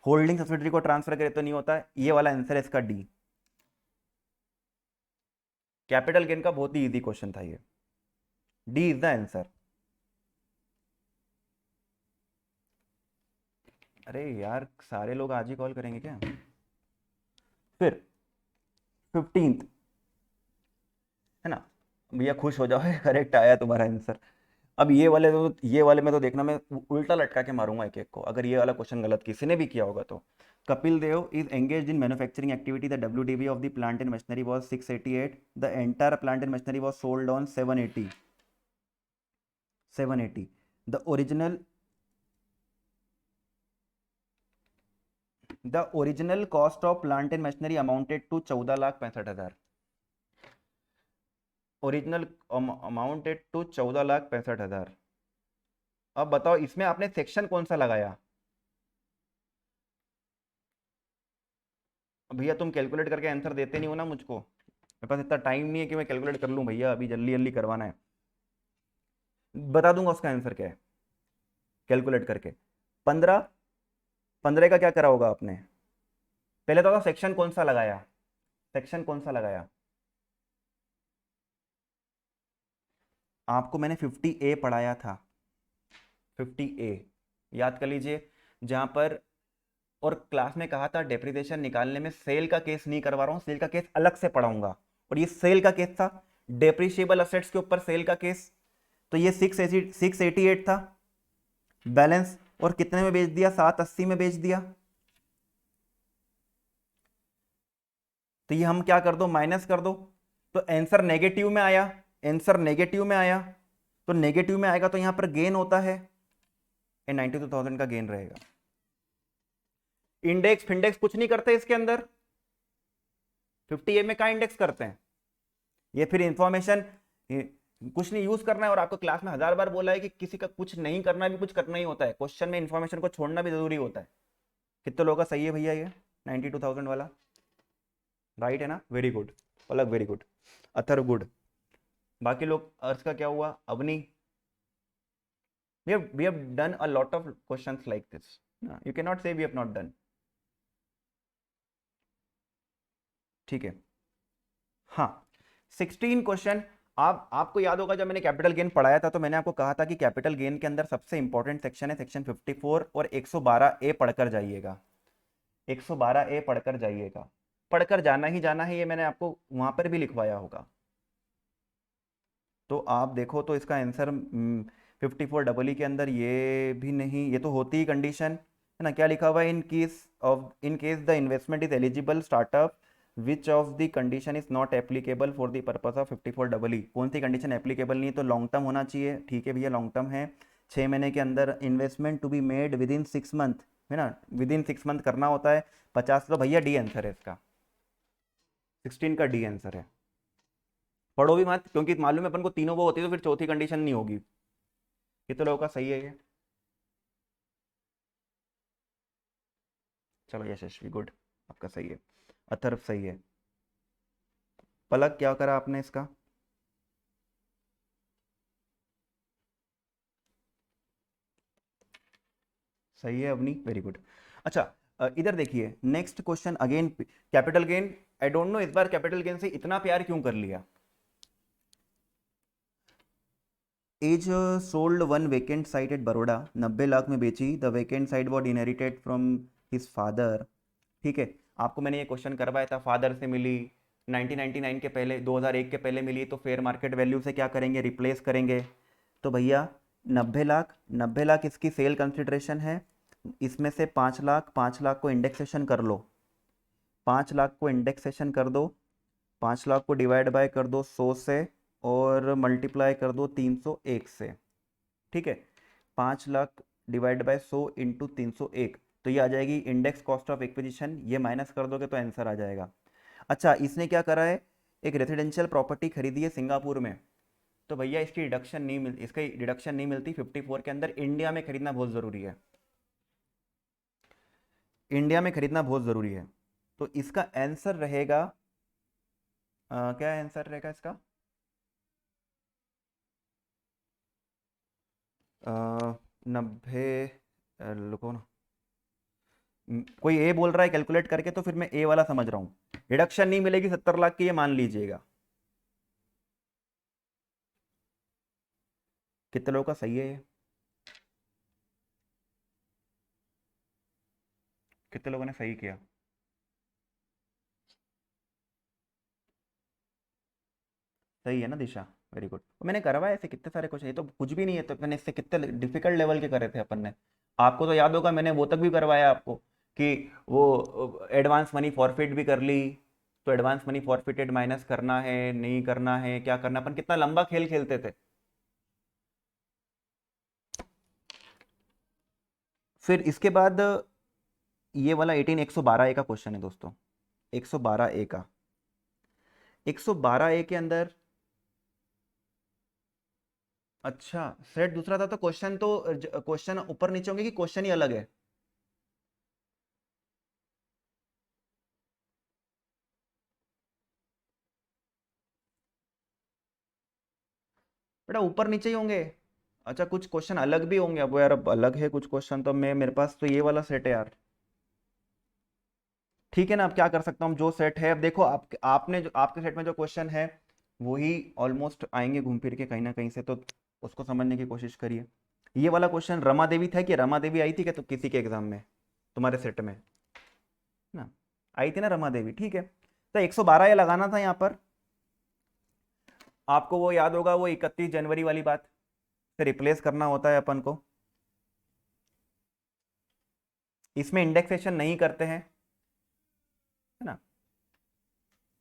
होल्डिंग सब्सिडरी को ट्रांसफर करे तो नहीं होता, ये वाला आंसर है इसका डी। कैपिटल गेन का बहुत ही इजी क्वेश्चन था ये, डी इज द आंसर। अरे यार सारे लोग आज ही कॉल करेंगे क्या। फिर 15th है ना, भैया खुश हो जाओ करेक्ट आया तुम्हारा आंसर। अब ये वाले में तो देखना मैं उल्टा लटका के मारूंगा एक एक को, अगर ये वाला क्वेश्चन गलत किसी ने भी किया होगा तो। Kapil Dev is engaged in manufacturing activity, the WDV of the plant and machinery was 688, the entire plant and machinery was sold on 780, the original cost of plant and machinery amounted to 14,65,000, original amounted to 14,65,000। अब बताओ इसमें आपने section कौन सा लगाया, भैया तुम calculate करके आंसर देते नहीं हो ना मुझको, मेरे पास इतना टाइम नहीं है कि मैं कैलकुलेट कर लूं भैया, अभी जल्दी जल्दी करवाना है। बता दूंगा उसका आंसर क्या है कैलकुलेट करके। 15 का क्या करा होगा आपने, पहले तो सेक्शन कौन सा लगाया, सेक्शन कौन सा लगाया, आपको मैंने 50A पढ़ाया था, 50A याद कर लीजिए, जहां पर और क्लास में कहा था डेप्रिसिएशन निकालने में सेल का केस नहीं करवा रहा हूं, सेल का केस अलग से पढ़ाऊंगा, और ये सेल का केस था, डेप्रिशिएबल असेट्स के ऊपर सेल का केस। तो ये 688 था बैलेंस, और कितने में बेच दिया, 780 में बेच दिया। तो ये हम क्या कर दो, माइनस कर दो, तो आंसर नेगेटिव में आया, आंसर नेगेटिव में आया, तो नेगेटिव में आएगा तो यहां पर गेन होता है, ये 92,000 का गेन रहेगा। इंडेक्स फिंडेक्स कुछ नहीं करते इसके अंदर, 50A में क्या इंडेक्स करते हैं, ये फिर इंफॉर्मेशन कुछ नहीं यूज करना है, और आपको क्लास में 1000 बार बोला है कि किसी का कुछ नहीं करना भी कुछ करना ही होता है, क्वेश्चन में इंफॉर्मेशन को छोड़ना भी जरूरी होता है। कितने लोगों का सही है भैया ये 92,000 वाला, राइट है ना, वेरी गुड, अलग वेरी गुड, अथर गुड। बाकी लोग अर्थ का क्या हुआ, Avani, we have done a lot of questions like this, you cannot say we have not done, ठीक है। हाँ 16 क्वेश्चन, आपको याद होगा जब मैंने कैपिटल गेन पढ़ाया था तो मैंने आपको कहा था कि कैपिटल गेन के अंदर सबसे इंपॉर्टेंट सेक्शन है सेक्शन 54 और 112A पढ़कर जाइएगा, 112A पढ़कर जाइएगा। पढ़कर जाना ही जाना है, ये मैंने आपको वहां पर भी लिखवाया होगा। तो आप देखो तो इसका आंसर 54 के अंदर ये भी नहीं, ये तो होती ही कंडीशन है ना। क्या लिखा हुआ है, in case the investment is eligible startup which of the condition is not applicable for the purpose of 54 कौन सी कंडीशन एप्लीकेबल नहीं है, तो लॉन्ग टर्म होना चाहिए। ठीक है भैया, लॉन्ग टर्म है, 6 महीने के अंदर, investment to be made within 6 month, है ना, विद इन 6 मंथ करना होता है। 50, तो भैया डी आंसर है इसका, 16 का डी आंसर है। पढ़ो भी मत, क्योंकि मालूम है अपन को तीनों वो होती है, तो फिर चौथी कंडीशन नहीं होगी। कितने लोगों का सही है ये? चलो यशस्वी, गुड, आपका सही है। अथर्व सही है। पलक क्या करा आपने इसका? सही है अवनी, वेरी गुड। अच्छा, इधर देखिए next question again, capital gain. I don't know इस बार कैपिटल गेन से इतना प्यार क्यों कर लिया। As sold one vacant site at Baroda, 90 lakh में बेची। The vacant site was inherited from his father. ठीक है, आपको मैंने ये क्वेश्चन करवाया था, फादर से मिली 1999 के पहले, 2001 के पहले मिली, तो फेयर मार्केट वैल्यू से क्या करेंगे, रिप्लेस करेंगे। तो भैया 90 लाख, 90 लाख इसकी सेल कंसिडरेशन है, इसमें से 5 लाख, 5 लाख को इंडेक्सेशन कर लो, 5 लाख को इंडेक्सेशन कर दो, 5 लाख को डिवाइड बाय कर दो 100 से, और मल्टीप्लाई कर दो 301 से। ठीक है, 5 लाख डिवाइड बाय 100 × 301, तो ये आ जाएगी इंडेक्स कॉस्ट ऑफ एक्विजिशन, ये माइनस कर दोगे तो आंसर आ जाएगा। अच्छा, इसने क्या करा है, एक रेसिडेंशियल प्रॉपर्टी खरीदी है सिंगापुर में, तो भैया इसकी डिडक्शन नहीं मिलती, इसकी डिडक्शन नहीं मिलती 54 के अंदर। इंडिया में खरीदना बहुत ज़रूरी है, इंडिया में खरीदना बहुत ज़रूरी है। तो इसका आंसर रहेगा, क्या आंसर रहेगा इसका, 90, रुको ना, कोई ए बोल रहा है कैलकुलेट करके, तो फिर मैं ए वाला समझ रहा हूँ। डिडक्शन नहीं मिलेगी 70 लाख की, ये मान लीजिएगा। कितने लोगों का सही है ये? कितने लोगों ने सही किया? सही है ना दिशा, वेरी गुड। मैंने करवाया ऐसे कितने सारे क्वेश्चन, ये तो कुछ भी नहीं है, तो मैंने इससे कितने डिफिकल्ट लेवल के करे थे अपन ने। आपको तो याद होगा, मैंने वो तक भी करवाया आपको कि वो एडवांस मनी फॉरफिट भी कर ली, तो एडवांस मनी फॉरफिटेड माइनस करना है, नहीं करना है, क्या करना, अपन कितना लंबा खेल खेलते थे। फिर इसके बाद ये वाला 112 ए का क्वेश्चन है दोस्तों, 112 ए का, 112 ए के अंदर। अच्छा, सेट दूसरा था, तो क्वेश्चन तो क्वेश्चन ऊपर नीचे होंगे कि क्वेश्चन ही अलग है? बेटा ऊपर नीचे ही होंगे। अच्छा, कुछ क्वेश्चन अलग भी होंगे, अब यार अब अलग है कुछ क्वेश्चन, तो मैं, मेरे पास तो ये वाला सेट है यार। ठीक है ना, अब क्या कर सकता हूँ, जो सेट है, अब देखो आप, आपने जो आपके सेट में जो क्वेश्चन है वही ऑलमोस्ट आएंगे घूम फिर के कहीं ना कहीं से, तो उसको समझने की कोशिश करिए। ये वाला क्वेश्चन रमा देवी था, कि रमा देवी आई थी क्या तो किसी के एग्जाम में, तुम्हारे सेट में ना, आई थी ना रमा देवी? ठीक है, तो 112 ये लगाना था यहाँ पर। आपको वो याद होगा, वो 31 जनवरी वाली बात से रिप्लेस करना होता है अपन को। इसमें इंडेक्सेशन नहीं करते हैं, है ना,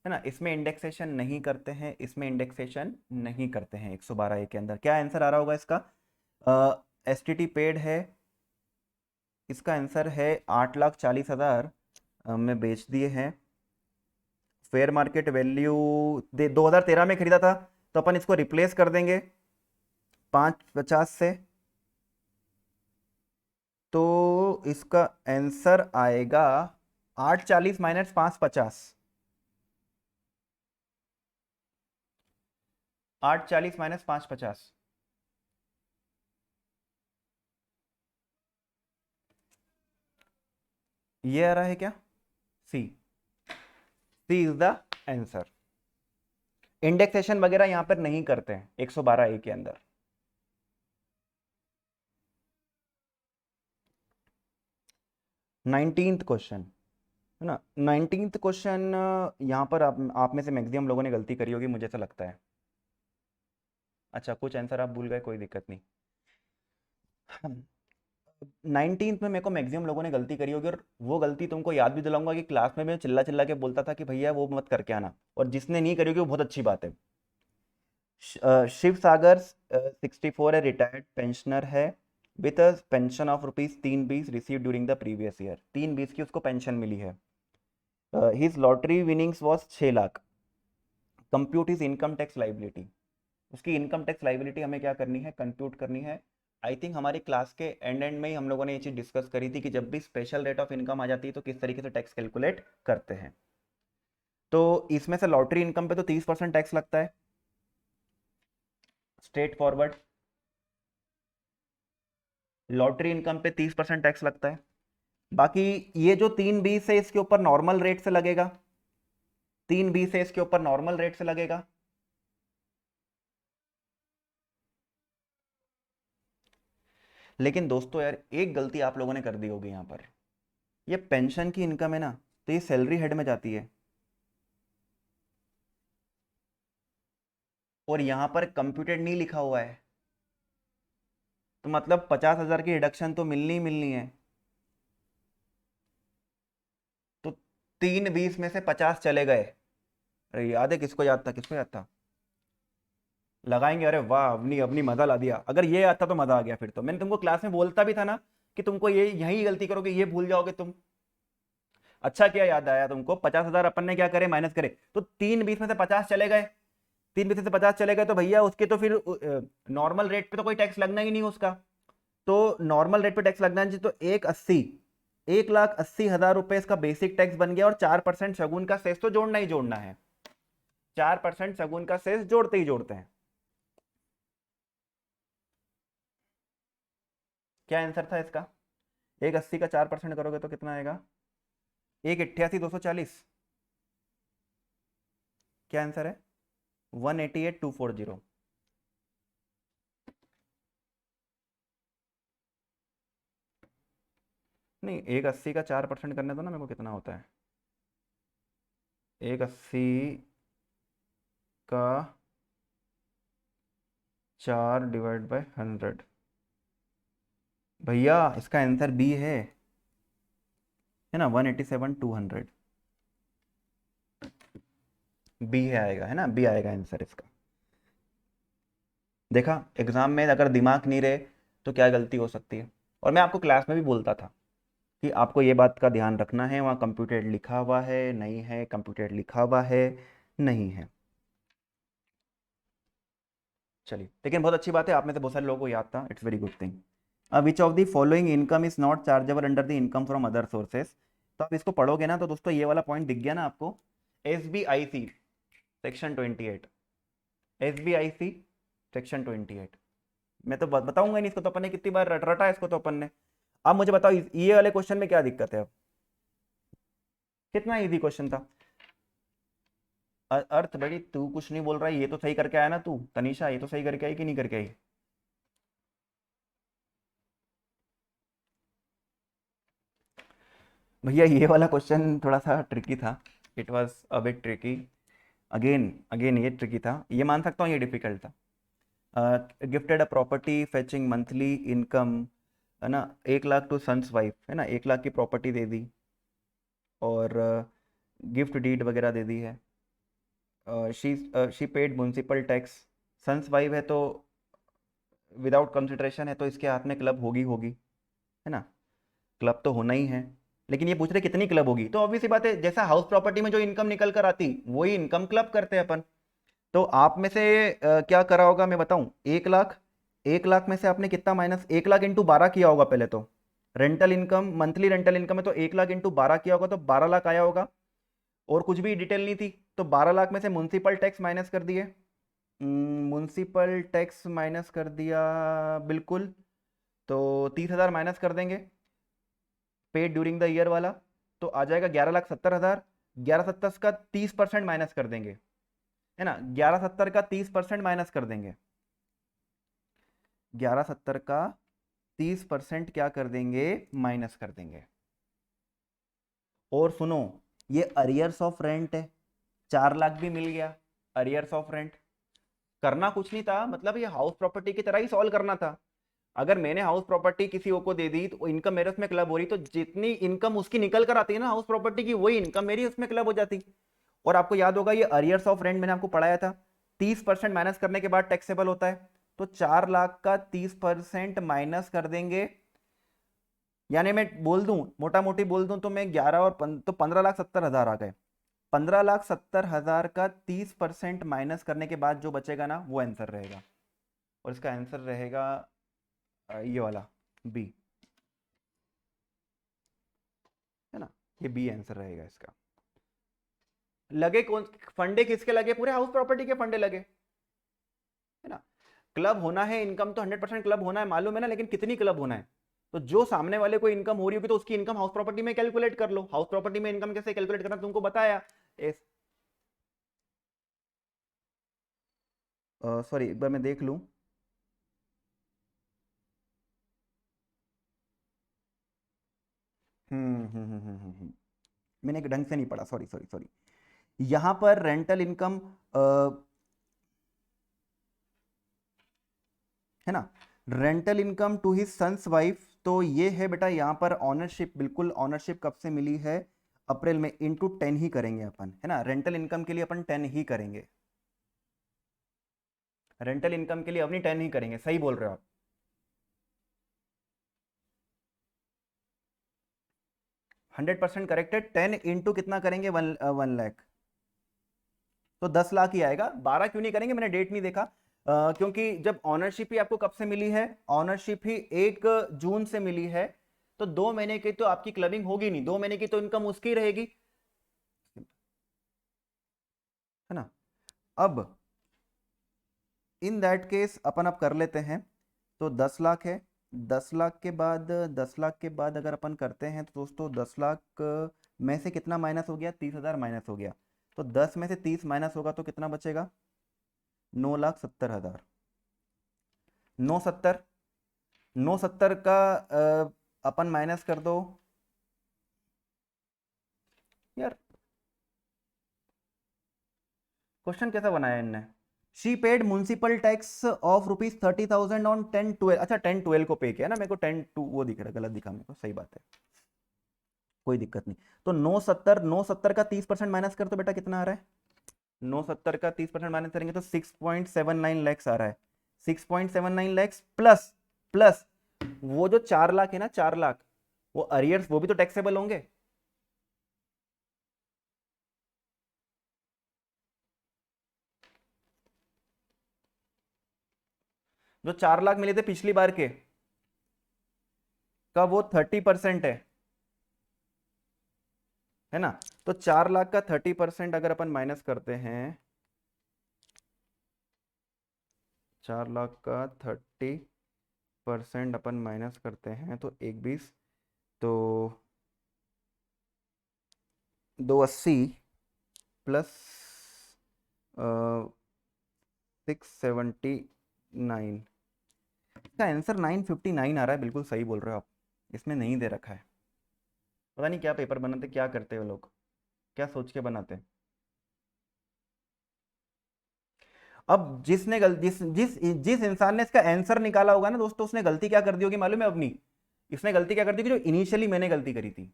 है ना, इसमें इंडेक्सेशन नहीं करते हैं, इसमें इंडेक्सेशन नहीं करते हैं। 112 ए के अंदर क्या आंसर आ रहा होगा इसका? एस टी टी पेड है, इसका आंसर है 8,40,000 में बेच दिए हैं। फेयर मार्केट वैल्यू दे 2013 में खरीदा था, तो अपन इसको रिप्लेस कर देंगे 550 से, तो इसका आंसर आएगा 840 माइनस 550, 840 माइनस 550, ये आ रहा है क्या? सी, सी इज द आंसर। इंडेक्सेशन वगैरह यहां पर नहीं करते हैं 112 ए के अंदर। 19th क्वेश्चन, है ना। 19th क्वेश्चन, यहाँ पर आप में से मैक्सिमम लोगों ने गलती करी होगी, मुझे ऐसा लगता है। अच्छा, कुछ आंसर आप भूल गए, कोई दिक्कत नहीं। 19th में मेरे को मैक्सिमम लोगों ने गलती करी होगी, और वो गलती तुमको याद भी दिलाऊंगा कि क्लास में मैं चिल्ला चिल्ला के बोलता था कि भैया वो मत करके आना, और जिसने नहीं करी होगी वो बहुत अच्छी बात है। शिव सागर 64 है, रिटायर्ड पेंशनर है, with a pension of ₹320 receive during the previous year. 320 की उसको पेंशन मिली है। His lottery winnings was 6 lakh. Compute his income tax liability. उसकी इनकम टैक्स लाइबिलिटी हमें क्या करनी है, कंप्यूट करनी है। आई थिंक हमारी क्लास के एंड में ही हम लोगों ने ये चीज़ डिस्कस करी थी कि जब भी स्पेशल रेट ऑफ इनकम आ जाती है तो किस तरीके से टैक्स कैलकुलेट करते हैं। तो इसमें से लॉटरी इनकम पे तो 30% टैक्स लगता है, स्ट्रेट फॉरवर्ड। लॉटरी इनकम पे 30% टैक्स लगता है। बाकी ये जो 320 है इसके ऊपर नॉर्मल रेट से लगेगा, 320 है इसके ऊपर नॉर्मल रेट से लगेगा। लेकिन दोस्तों यार, एक गलती आप लोगों ने कर दी होगी यहाँ पर। ये पेंशन की इनकम है ना, तो ये सैलरी हेड में जाती है, और यहाँ पर कंप्यूटेड नहीं लिखा हुआ है, तो मतलब 50,000 की डिडक्शन तो मिलनी ही मिलनी है। तो 320 में से 50 चले गए। अरे याद है, किसको याद था, किसको याद था? लगाएंगे। अरे वाह, अपनी अपनी मजा ला दिया। अगर ये याद था तो मजा आ गया। फिर तो मैंने तुमको क्लास में बोलता भी था ना कि तुमको ये यही गलती करोगे, ये भूल जाओगे तुम। अच्छा किया याद आया तुमको। 50,000 अपन ने क्या करे, माइनस करे, तो 320 में से 50 चले गए। 320 में से 50 चले गए तो भैया उसके तो फिर नॉर्मल रेट पे तो कोई टैक्स लगना ही नहीं उसका। तो नॉर्मल रेट पे टैक्स लगना चाहिए, तो 1,80,000 रुपए इसका बेसिक टैक्स बन गया, और 4% शगुन का सेस तो जोड़ना ही जोड़ना है। 4% शगुन का सेस जोड़ते ही जोड़ते हैं। क्या आंसर था इसका? 1,80 का 4% करोगे तो कितना आएगा? 1,88,240। क्या आंसर है? 1,88,240। नहीं, 1,80 का 4% करने दो ना मेरे को, कितना होता है? 1,80 का 4/100। भैया इसका आंसर बी है ना, 1,87,200। बी है आएगा, है ना, बी आएगा आंसर इसका। देखा, एग्जाम में अगर दिमाग नहीं रहे तो क्या गलती हो सकती है। और मैं आपको क्लास में भी बोलता था कि आपको ये बात का ध्यान रखना है, वहाँ कंप्यूटेड लिखा हुआ है नहीं है, कंप्यूटेड लिखा हुआ है नहीं है। चलिए, लेकिन बहुत अच्छी बात है, आप में से बहुत सारे लोगों को याद था, it's very good thing. Which of the following income is not chargeable under the income from other sources. तो आप इसको पढ़ोगे ना तो दोस्तों ये वाला पॉइंट दिख गया ना आपको। SBIC section 28, SBIC section 28। मैं तो बताऊंगा नहीं इसको, तो अपन ने कितनी बार रट रटा है इसको तो अपन ने। अब मुझे बताओ ये वाले क्वेश्चन में क्या दिक्कत है? अब कितना इजी क्वेश्चन था। अर्थ बड़ी, तू कुछ नहीं बोल रहा है, ये तो सही करके आया ना तू तनीषा, ये तो सही करके आई कि नहीं करके आई? भैया ये वाला क्वेश्चन थोड़ा सा ट्रिकी था, it was a bit tricky. Again again ये ट्रिकी था, ये मान सकता हूँ ये डिफिकल्ट था। Gifted a property fetching monthly income, है ना, 1 लाख टू सन्स वाइफ, है ना, 1 लाख की प्रॉपर्टी दे दी, और गिफ्ट डीड वगैरह दे दी है। She paid municipal tax. Son's wife है तो विदाउट कंसिडरेशन है, तो इसके हाथ में क्लब होगी होगी, है ना, क्लब तो होना ही है। लेकिन ये पूछ रहे कितनी क्लब होगी, तो ऑब्वियस सी बात है, जैसा हाउस प्रॉपर्टी में जो इनकम निकल कर आती वही इनकम क्लब करते हैं अपन। तो आप में से क्या करा होगा मैं बताऊं? 1 लाख, 1 लाख में से आपने कितना माइनस, 1 लाख इंटू 12 किया होगा पहले तो। Rental income, monthly rental income है, तो 1 लाख इंटू 12 किया होगा तो 12 लाख आया होगा। और कुछ भी डिटेल नहीं थी, तो 12 लाख में से म्यूनसिपल टैक्स माइनस कर दिए। म्यूनसिपल टैक्स माइनस कर दिया, बिल्कुल। तो 30,000 माइनस कर देंगे पेड ड्यूरिंग द ईयर वाला, तो आ जाएगा 11,70,000। 11,70 का 30% माइनस कर देंगे, है ना, 11,70 का 30% माइनस कर देंगे। 11,70 का 30% क्या कर देंगे, माइनस कर देंगे। और सुनो, ये अरियर्स ऑफ रेंट है, 4 लाख भी मिल गया अरियर्स ऑफ रेंट। करना कुछ नहीं था, मतलब ये हाउस प्रॉपर्टी की तरह ही सॉल्व करना था। अगर मैंने हाउस प्रॉपर्टी किसी और को दे दी तो इनकम मेरे उसमें क्लब हो रही, तो जितनी इनकम उसकी निकल कर आती है ना हाउस प्रॉपर्टी की, वही इनकम मेरी उसमें क्लब हो जाती। और आपको याद होगा ये अरियर्स ऑफ रेंट मैंने आपको पढ़ाया था, 30% माइनस करने के बाद टैक्सेबल होता है। तो 4 लाख का 30% माइनस कर देंगे, यानी मैं बोल दूं, मोटा मोटी बोल दूं तो मैं 11 और तो 15,70,000 आ गए। 15,70,000 का 30% माइनस करने के बाद जो बचेगा ना, वो आंसर रहेगा। और इसका आंसर रहेगा ये वाला बी, है ना, ये बी आंसर रहेगा इसका। लगे कौन फंडे, किसके लगे? पूरे हाउस प्रॉपर्टी के फंडे लगे, है ना। क्लब होना है इनकम तो 100% क्लब होना है, मालूम है ना, लेकिन कितनी क्लब होना है? तो जो सामने वाले को इनकम हो रही होगी तो उसकी इनकम हाउस प्रॉपर्टी में कैलकुलेट कर लो। हाउस प्रॉपर्टी में इनकम कैसे कैलकुलेट करना तुमको बताया। सॉरी, एक बार मैं देख लूं। मैंने एक ढंग से नहीं पढ़ा, सॉरी सॉरी सॉरी। यहां पर रेंटल इनकम है ना, rental income to his son's wife, तो ये है बेटा यहाँ पर ऑनरशिप, बिल्कुल ऑनरशिप कब से मिली है? अप्रैल में, इंटू 10 ही करेंगे अपन, है ना, रेंटल इनकम के लिए अपन 10 ही करेंगे, रेंटल इनकम के लिए अपनी 10 ही करेंगे, सही बोल रहे हो आप। 100% करेक्ट है। 10 इंटू कितना करेंगे? 1 लाख, तो 10 लाख ही आएगा। 12 क्यों नहीं करेंगे, मैंने डेट नहीं देखा, क्योंकि जब ऑनरशिप ही आपको कब से मिली है? ऑनरशिप ही 1 जून से मिली है, तो 2 महीने की तो आपकी क्लबिंग होगी नहीं, 2 महीने की तो इनकम उसकी रहेगी, है ना। अब इन दैट केस अपन अब कर लेते हैं, तो 10 लाख है। 10 लाख के बाद, 10 लाख के बाद अगर अपन करते हैं तो दोस्तों 10 लाख में से कितना माइनस हो गया? 30,000 माइनस हो गया, तो 10 में से 30 माइनस होगा तो कितना बचेगा? 9,70,000। 970, 970 का अपन माइनस कर दो यार। क्वेश्चन कैसा बनाया इनने? She paid municipal tax of ₹30,000 on 10/12, अच्छा 10/12 को पे किया ना, मेरे को 10/2 वो दिख रहा है, गलत दिखा मेरे को, सही बात है, कोई दिक्कत नहीं। तो 970, 970 का 30% माइनस कर, तो बेटा कितना आ रहा है? 970 का 30% माइनस करेंगे तो 6.79 लैक्स आ रहा है। 6.79 लैक्स प्लस, प्लस वो जो 4 लाख है ना, 4 लाख, वो अरियर्स, वो भी तो टैक्सेबल होंगे। जो 4 लाख मिले थे पिछली बार के, का वो 30% है ना। तो 4 लाख का 30% अगर अपन माइनस करते हैं, 4 लाख का 30% अपन माइनस करते हैं तो 120, तो 280 प्लस 679, इसका आंसर 959 आ रहा है, बिल्कुल सही बोल रहे हो आप। इसमें नहीं दे रखा है, पता नहीं क्या पेपर बनाते, क्या करते हो लोग, क्या सोच के बनाते हैं। अब जिसने जिस जिस जिस इंसान ने इसका आंसर निकाला होगा ना दोस्तों, उसने गलती क्या कर दी होगी मालूम है अपनी? इसने गलती क्या कर दी कि जो इनिशियली मैंने गलती करी थी,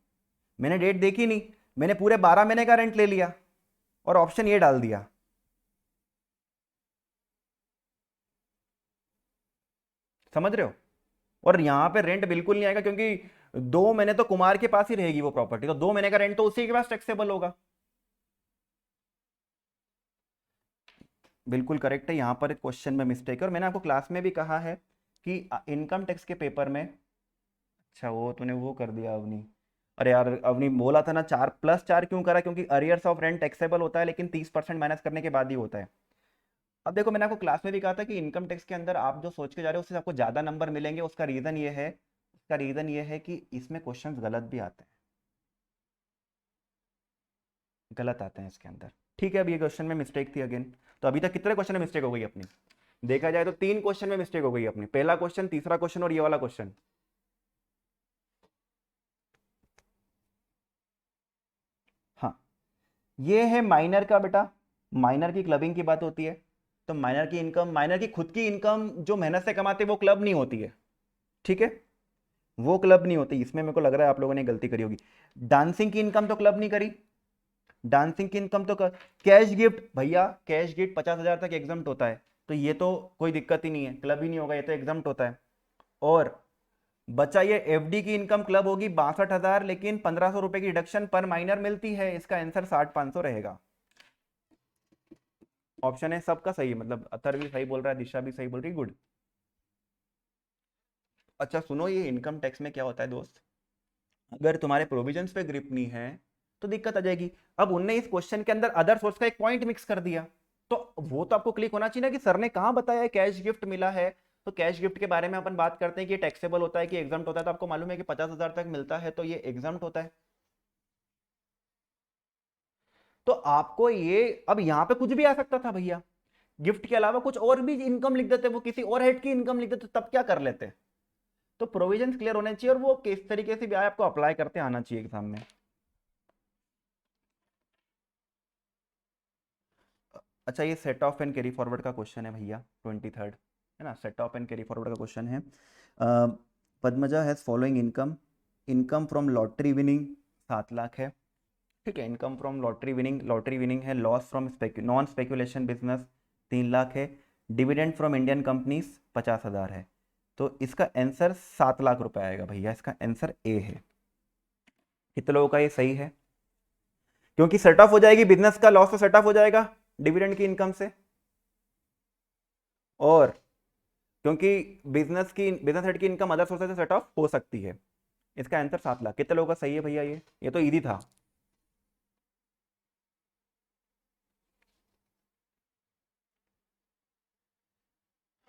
मैंने डेट देखी नहीं, मैंने पूरे 12 महीने का रेंट ले लिया और ऑप्शन ये डाल दिया, समझ रहे हो। और यहां पे रेंट बिल्कुल नहीं आएगा, क्योंकि 2 महीने तो कुमार के पास ही रहेगी वो प्रॉपर्टी, तो 2 महीने का रेंट तो उसी के पास टैक्सेबल होगा। बिल्कुल करेक्ट है, यहाँ पर क्वेश्चन में मिस्टेक है, और मैंने आपको क्लास में भी कहा है कि इनकम टैक्स के पेपर में, अच्छा वो तूने वो कर दिया अवनी, अरे यार अवनी बोला था ना 4+4 क्यों करा? क्योंकि अरियर्स ऑफ रेंट टैक्सेबल होता है, लेकिन 30% माइनस करने के बाद ही होता है। अब देखो, मैंने आपको क्लास में भी कहा था कि इनकम टैक्स के अंदर आप जो सोच के जा रहे हो उससे आपको ज्यादा नंबर मिलेंगे, उसका रीजन ये है, उसका रीजन ये है कि इसमें क्वेश्चंस गलत भी आते हैं, गलत आते हैं इसके अंदर। ठीक है, अब ये क्वेश्चन में मिस्टेक थी अगेन। तो अभी तक कितने क्वेश्चन में मिस्टेक हो गई अपनी? देखा जाए तो 3 क्वेश्चन में मिस्टेक हो गई अपनी, पहला क्वेश्चन, तीसरा क्वेश्चन और ये वाला क्वेश्चन। ये है माइनर का बेटा, माइनर की क्लबिंग की बात होती है। तो माइनर की इनकम, माइनर की खुद की इनकम जो मेहनत से कमाते वो क्लब नहीं होती है, ठीक है, वो क्लब नहीं होती। इसमें मेरे को लग रहा है आप लोगों ने गलती करी होगी। डांसिंग की इनकम तो क्लब नहीं करी, डांसिंग की इनकम तो कर। कैश गिफ्ट भैया, कैश गिफ्ट 50,000 तक एग्जम्प्ट होता है, तो ये तो कोई दिक्कत ही नहीं है, क्लब ही नहीं होगा, ये तो एग्जम्प्ट होता है। और बचा ये एफडी की इनकम क्लब होगी 62,000, लेकिन 1,500 रुपए की डिडक्शन पर माइनर मिलती है, इसका आंसर 60,500 रहेगा। ऑप्शन है सबका सही है, मतलब अतर भी सही बोल रहा है, दिशा भी सही बोल रही, गुड। अच्छा सुनो, ये इनकम टैक्स में क्या होता है दोस्त, अगर तुम्हारे प्रोविजंस पे ग्रिप नहीं है तो दिक्कत आ जाएगी। अब उनने इस क्वेश्चन के अंदर अदर सोर्स का एक पॉइंट मिक्स कर दिया, तो वो तो आपको क्लिक होना चाहिए ना कि सर ने कहां बताया है कैश गिफ्ट मिला है। तो कैश गिफ्ट के बारे में अपन बात करते हैं कि टैक्सेबल होता है कि एग्जाम्प्ट होता है, तो आपको मालूम है कि 50,000 तक मिलता है तो ये एग्जाम्प्ट होता है। तो आपको ये, अब यहां पे कुछ भी आ सकता था भैया, गिफ्ट के अलावा कुछ और भी इनकम लिख देते, वो किसी और हेड की इनकम लिख देते, तब क्या कर लेते। तो प्रोविजंस क्लियर होने चाहिए, और वो किस तरीके से भी आए आपको अप्लाई करते आना चाहिए एग्जाम में। अच्छा, ये set off and carry forward का क्वेश्चन है भैया, 23rd है ना, set off and carry forward का क्वेश्चन है। Padmaja has following income, income from lottery winning 7 lakh है, ठीक है, income from lottery winning, lottery winning है, loss from non speculation business 3 lakh है, डिविडेंड फ्रॉम इंडियन कंपनीज 50,000 है। तो इसका आंसर 7 लाख रुपए आएगा भैया, इसका आंसर ए है। कितने लोगों का ये सही है, क्योंकि सेट ऑफ हो जाएगी, बिजनेस का लॉस तो सेट ऑफ हो जाएगा डिविडेंड की इनकम से, और क्योंकि बिजनेस हेड की इनकम अदर सोर्सेज से सेट ऑफ हो सकती है। इसका आंसर 7 लाख। कितने लोगों का सही है भैया, ये तो इजी था।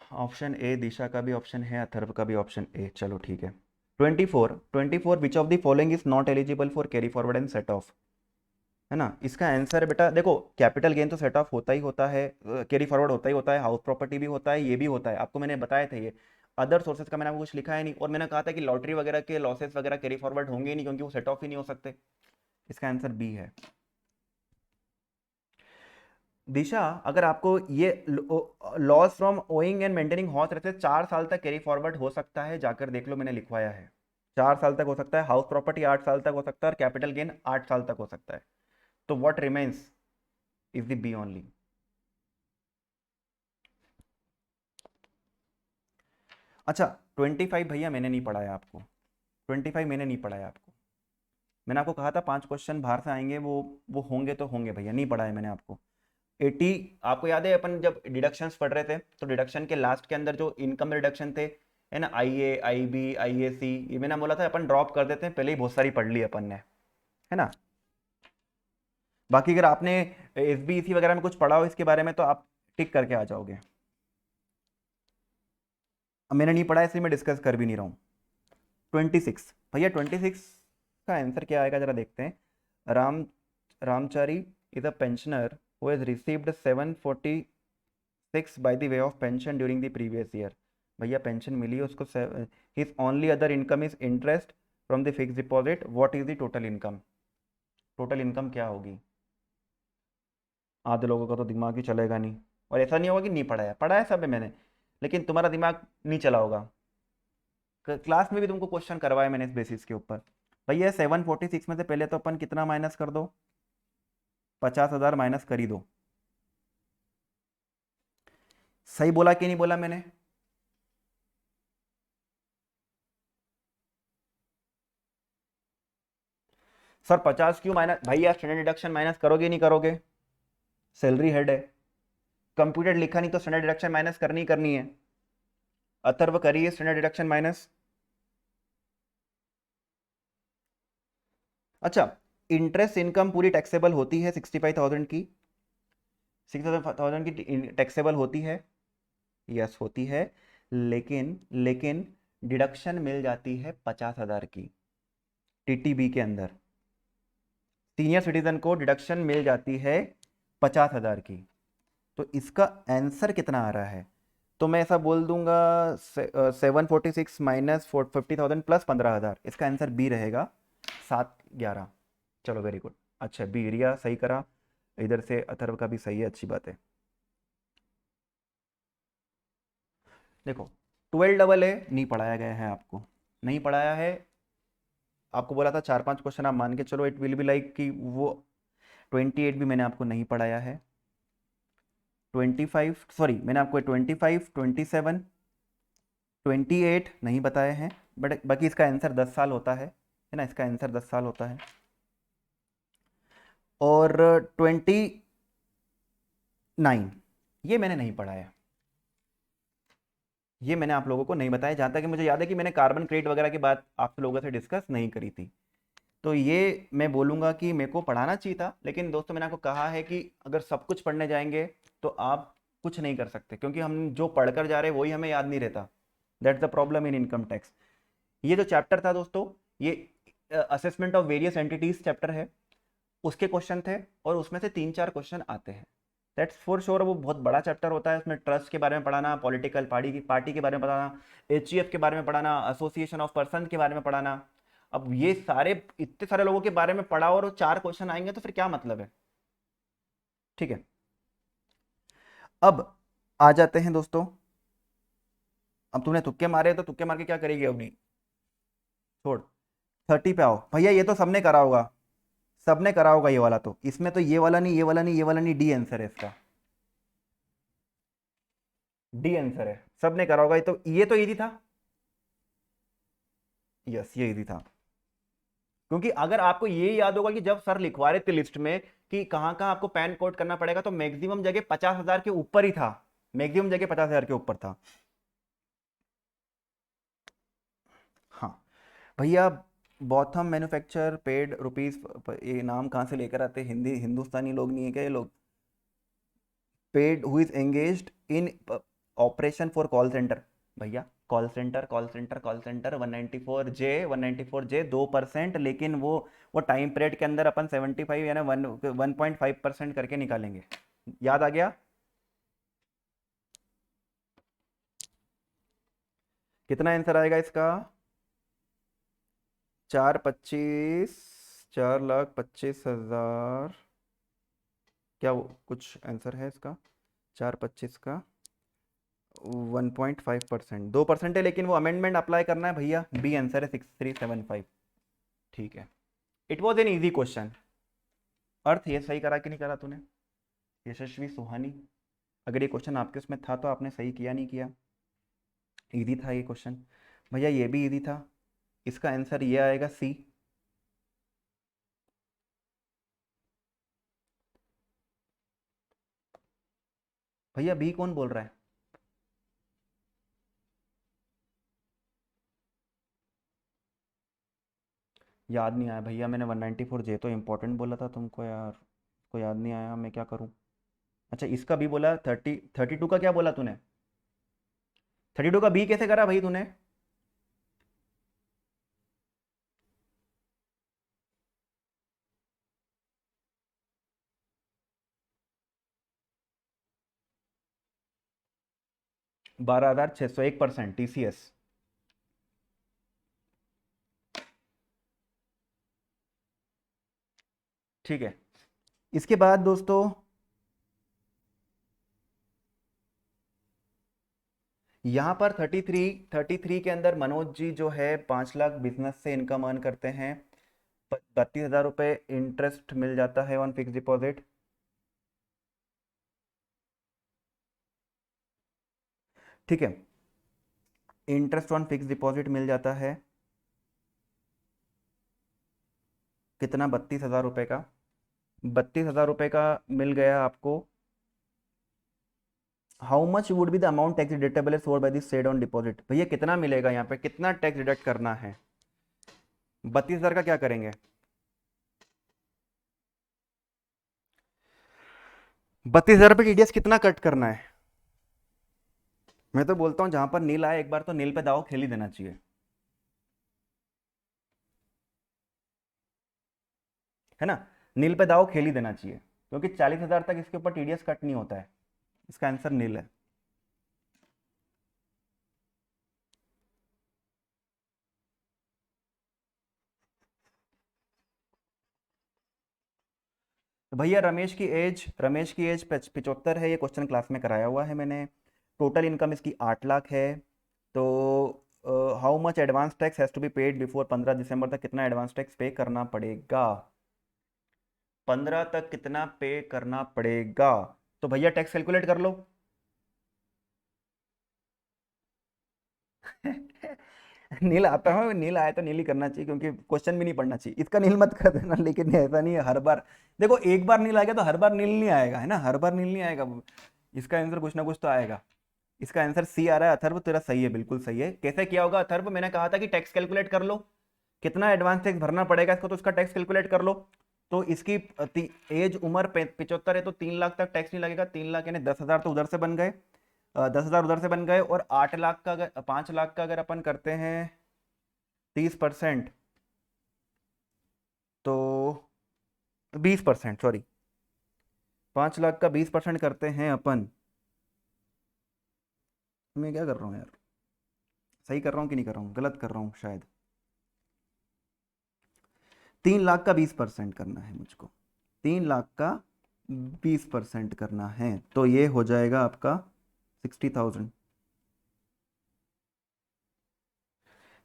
ऑप्शन ए, दिशा का भी ऑप्शन है, अथर्व का भी ऑप्शन ए, चलो ठीक है। 24 विच of the following is not eligible for carry forward and set of, है ना। इसका आंसर बेटा देखो, कैपिटल गेन तो सेट ऑफ होता ही होता है, कैरी फॉरवर्ड होता ही होता है, हाउस प्रॉपर्टी भी होता है, ये भी होता है, आपको मैंने बताया था ये। अदर सोर्सेज का मैंने आपको कुछ लिखा है नहीं, और मैंने कहा था कि लॉटरी वगैरह के लॉसेस वगैरह कैरी फॉरवर्ड होंगे ही नहीं, क्योंकि वो सेट ऑफ ही नहीं हो सकते। इसका आंसर बी है। दिशा, अगर आपको ये loss from owing and maintaining horse रहते 4 साल तक कैरी फॉरवर्ड हो सकता है, जाकर देख लो, मैंने लिखवाया है। 4 साल तक हो सकता है, हाउस प्रॉपर्टी 8 साल तक हो सकता है, और कैपिटल गेन 8 साल तक हो सकता है। तो what remains is the B only. अच्छा, 25 भैया मैंने नहीं पढ़ाया आपको, 25 मैंने नहीं पढ़ाया आपको। मैंने आपको कहा था 5 क्वेश्चन बाहर से आएंगे, वो होंगे तो होंगे भैया, नहीं पढ़ाया मैंने आपको। 80, आपको याद है अपन जब डिडक्शंस पढ़ रहे थे, तो डिडक्शन के लास्ट के अंदर जो इनकम डिडक्शन थे, है ना, आई ए, आई बी, आई ए सी, ये मैंने बोला था अपन ड्रॉप कर देते हैं, पहले ही बहुत सारी पढ़ ली अपन ने, है ना। बाकी अगर आपने एस बी ई सी वगैरह में कुछ पढ़ा हो इसके बारे में, तो आप टिक करके आ जाओगे। अब मैंने नहीं पढ़ा इसलिए मैं डिस्कस कर भी नहीं रहा हूँ। 26 भैया, 26 का आंसर क्या आएगा जरा देखते हैं। Ramachari is a pensioner who has received 746 by the way of pension during the previous year. भैया पेंशन मिली है उसको, his only other income is interest from the fix deposit, what is the total income. Total income क्या होगी। आधे लोगों का तो दिमाग ही चलेगा नहीं, और ऐसा नहीं होगा कि नहीं पढ़ा है, पढ़ा है सब है मैंने, लेकिन तुम्हारा दिमाग नहीं चला होगा। क्लास में भी तुमको क्वेश्चन करवाए मैंने इस बेसिस के ऊपर। भैया 746 में से पहले तो अपन कितना माइनस कर दो, 50,000 माइनस कर ही दो। सही बोला कि नहीं बोला मैंने। सर 50 क्यों माइनस, भैया स्टैंडर्ड डिडक्शन माइनस करोगे नहीं करोगे, सैलरी हेड है, कंप्यूटर लिखा नहीं तो स्टैंडर्ड डिडक्शन माइनस करनी ही करनी है। अथर्व करिए स्टैंडर्ड डिडक्शन माइनस। अच्छा, इंटरेस्ट इनकम पूरी टैक्सेबल होती है 65,000 की, 6,000 की टैक्सेबल होती है, यस होती है, लेकिन लेकिन डिडक्शन मिल जाती है 50,000 की टीटीबी के अंदर। सीनियर सिटीजन को डिडक्शन मिल जाती है 50,000 की। तो इसका आंसर कितना आ रहा है, तो मैं ऐसा बोल दूंगा 746 माइनस 50,000 प्लस 15,000, इसका आंसर बी रहेगा 711। चलो वेरी गुड, अच्छा बी, रिया सही करा, इधर से अथर्व का भी सही है, अच्छी बात है। देखो 12 AA नहीं पढ़ाया गया है आपको, नहीं पढ़ाया है आपको, बोला था 4-5 क्वेश्चन आप मान के चलो, इट विल बी लाइक कि वो 28 भी मैंने आपको नहीं पढ़ाया है, 25 सॉरी मैंने आपको 25, 27, 28 नहीं बताए हैं, बट बाकी इसका आंसर 10 साल होता है ना, इसका आंसर 10 साल होता है। और 29 ये मैंने नहीं पढ़ाया, ये मैंने आप लोगों को नहीं बताया, जहां तक कि मुझे याद है कि मैंने कार्बन क्रेडिट वगैरह की बात आप लोगों से डिस्कस नहीं करी थी। तो ये मैं बोलूँगा कि मेरे को पढ़ाना चाहिए था, लेकिन दोस्तों मैंने आपको कहा है कि अगर सब कुछ पढ़ने जाएंगे तो आप कुछ नहीं कर सकते, क्योंकि हम जो पढ़कर जा रहे हैं वही हमें याद नहीं रहता। That's the problem in income tax. ये जो चैप्टर था दोस्तों, ये assessment of various entities chapter है, उसके क्वेश्चन थे और उसमें से 3-4 क्वेश्चन आते हैं। That's for sure. वो बहुत बड़ा चैप्टर होता है, उसमें ट्रस्ट के बारे में पढ़ाना, पॉलिटिकल पार्टी के बारे में पढ़ाना, एचईएफ के बारे में पढ़ाना, एसोसिएशन ऑफ पर्सन के बारे में पढ़ाना। अब ये सारे इतने सारे लोगों के बारे में पढ़ा और 4 क्वेश्चन आएंगे तो फिर क्या मतलब है। ठीक है, अब आ जाते हैं दोस्तों। अब तुमने तुक्के मारे तो तुक्के मार के क्या करेगी, अब नहीं छोड़। 30 पे आओ भैया, ये तो सबने करा होगा, सबने करा होगा ये वाला, तो इसमें तो ये वाला नहीं, ये वाला नहीं, ये वाला नहीं, डी आंसर है इसका, डी आंसर है, सबने करा होगा। ये तो इजी था, यस ये इजी था। क्योंकि अगर आपको ये याद होगा कि जब सर लिखवा रहे थे लिस्ट में कि कहां कहां आपको पैन कोड करना पड़ेगा, तो मैक्सिमम जगह 50,000 के ऊपर ही था, मैक्सिमम जगह 50,000 के ऊपर था। हाँ भैया, बॉथम मैन्युफैक्चर पेड रुपीज, ये नाम कहाँ से लेकर आते हैं, हिंदी हिंदुस्तानी लोग नहीं है क्या ये लोग। Paid who is engaged in operation for call centre, भैया call centre call centre call centre 194J 2%, लेकिन वो टाइम पीरियड के अंदर अपन 75 यानी 1.5% करके निकालेंगे। याद आ गया, कितना आंसर आएगा इसका, 425, 4,25,000, क्या वो कुछ आंसर है इसका, 425 का 1.5%, 2% है, लेकिन वो अमेंडमेंट अप्लाई करना है भैया, बी आंसर है 6375। ठीक है, it was an easy question. अर्थ ये सही करा कि नहीं करा तूने, यशस्वी सुहानी, अगर ये क्वेश्चन आपके उसमें था तो आपने सही किया नहीं किया, इजी था ये क्वेश्चन भैया, ये भी इजी था, इसका आंसर ये आएगा सी। भैया बी कौन बोल रहा है, याद नहीं आया भैया, मैंने 194J तो इंपॉर्टेंट बोला था तुमको यार, को याद नहीं आया, मैं क्या करूं। अच्छा इसका भी बोला, 32 का क्या बोला तूने, 32 का बी कैसे करा भाई तूने। 12,601% TCS। ठीक है, इसके बाद दोस्तों यहाँ पर 33 के अंदर मनोज जी जो है 5 लाख बिजनेस से इनकम अर्न करते हैं, 32,000 रुपये इंटरेस्ट मिल जाता है ऑन फिक्स डिपॉजिट। ठीक है, इंटरेस्ट ऑन फिक्स डिपॉजिट मिल जाता है कितना, 32,000 रुपये का, 32,000 रुपये का मिल गया आपको। How much would be the amount tax deductible is by this said on deposit, भैया कितना मिलेगा यहाँ पे, कितना टैक्स डिडक्ट करना है, 32,000 का क्या करेंगे, 32,000 रुपये टीडीएस कितना कट करना है। मैं तो बोलता हूँ जहां पर नील आए एक बार तो नील पे दाव खेल ही देना चाहिए, है ना, नील पे दाव खेल ही देना चाहिए, क्योंकि 40,000 तक इसके ऊपर टीडीएस कट नहीं होता है, इसका आंसर नील है। तो भैया रमेश की एज 75 है, ये क्वेश्चन क्लास में कराया हुआ है मैंने। टोटल इनकम इसकी 8 लाख है। तो how much advance tax has to be paid before 15 December तक कितना एडवांस टैक्स पे करना पड़ेगा? 15 तक कितना पे करना पड़ेगा? तो भैया टैक्स कैलकुलेट कर लो। नील आता है, नील आया तो नील ही करना चाहिए, क्योंकि क्वेश्चन भी नहीं पढ़ना चाहिए इसका। नील मत कर देना, लेकिन ऐसा नहीं है हर बार। देखो एक बार नील आ गया तो हर बार नील नहीं आएगा, है ना, हर बार नील नहीं आएगा। इसका आंसर कुछ ना कुछ तो आएगा। इसका आंसर सी आ रहा है। अथर्व तेरा सही है, बिल्कुल सही है। कैसे किया होगा अथर्व? मैंने कहा था कि टैक्स कैलकुलेट कर लो, कितना एडवांस टैक्स भरना पड़ेगा इसको, तो उसका टैक्स कैलकुलेट कर लो। तो इसकी एज उम्र 75 है, तो 3 लाख तक टैक्स नहीं लगेगा। 3 लाख यानी 10,000 तो उधर से बन गए, 10,000 उधर से बन गए। और 8 लाख का अगर 5 लाख का अगर अपन करते हैं 30%, तो 20%, सॉरी, 5 लाख का 20% करते हैं अपन। मैं क्या कर रहा हूँ यार, सही कर रहा हूँ कि नहीं कर रहा हूँ? गलत कर रहा हूँ शायद। 3 लाख का 20% करना है मुझको। 3 लाख का 20% करना है, तो ये हो जाएगा आपका 60,000।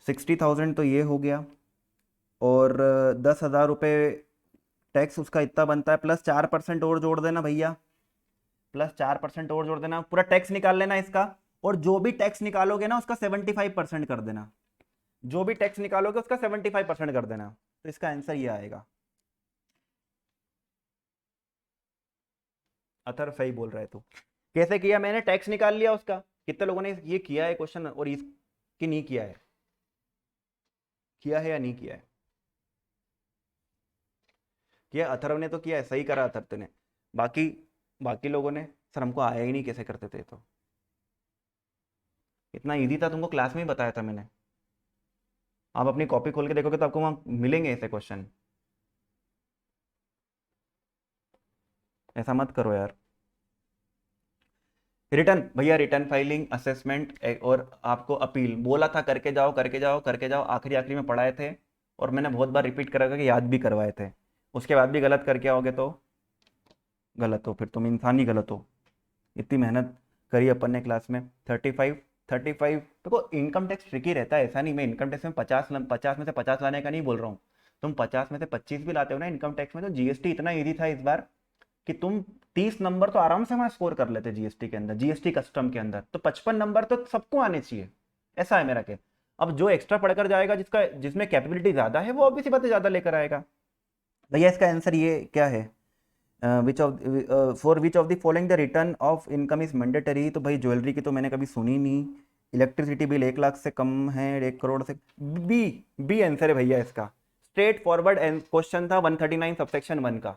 60,000 तो ये हो गया। और 10,000 रुपये टैक्स उसका इतना बनता है, प्लस 4% और जोड़ देना भैया, प्लस 4% और जोड़ देना, पूरा टैक्स निकाल लेना इसका। और जो भी टैक्स निकालोगे ना उसका 75% कर देना, जो भी टैक्स निकालोगे उसका 75% कर देना। तो इसका आंसर ये आएगा। अथर सही बोल रहे तू। कैसे किया मैंने? टैक्स निकाल लिया उसका। कितने लोगों ने ये किया है क्वेश्चन, और इसकी नहीं किया है? किया है या नहीं किया है? किया। अथर्व ने तो किया है, सही करा अथर्व ने। बाकी बाकी लोगों ने, सर हमको आया ही नहीं, कैसे करते थे? तो इतना इजी था, तुमको क्लास में ही बताया था मैंने। आप अपनी कॉपी खोल के देखोगे तो आपको वहां मिलेंगे ऐसे क्वेश्चन। ऐसा मत करो यार। रिटर्न भैया, रिटर्न फाइलिंग, असेसमेंट और आपको अपील बोला था करके जाओ करके जाओ करके जाओ, आखिरी आखिरी में पढ़ाए थे। और मैंने बहुत बार रिपीट करा कि याद भी करवाए थे। उसके बाद भी गलत करके आओगे तो गलत हो, फिर तुम इंसान ही गलत हो। इतनी मेहनत करी अपन ने क्लास में। 35 देखो इनकम टैक्स ट्रिकी रहता है, ऐसा नहीं। मैं इनकम टैक्स में 50 में से 50 लाने का नहीं बोल रहा हूँ। तुम 50 में से 25 भी लाते हो ना इनकम टैक्स में, तो जीएसटी इतना ईजी था इस बार कि तुम 30 नंबर तो आराम से वहां स्कोर कर लेते जीएसटी के अंदर, जीएसटी कस्टम के अंदर। तो 55 नंबर तो सबको आने चाहिए, ऐसा है मेरा केस। अब जो एक्स्ट्रा पढ़कर जाएगा, जिसमें कैपेबिलिटी ज्यादा है, वो ऑब्वियसली बात है ज्यादा लेकर आएगा। भैया इसका आंसर ये क्या है? Which of for which of the following the return of income is mandatory? तो भाई ज्वेलरी की तो मैंने कभी सुनी नहीं। इलेक्ट्रिसिटी बिल 1 लाख से कम है, 1 करोड़ से। बी, बी आंसर है भैया इसका। स्ट्रेट फॉरवर्ड क्वेश्चन था 139 सबसेक्शन 1 का।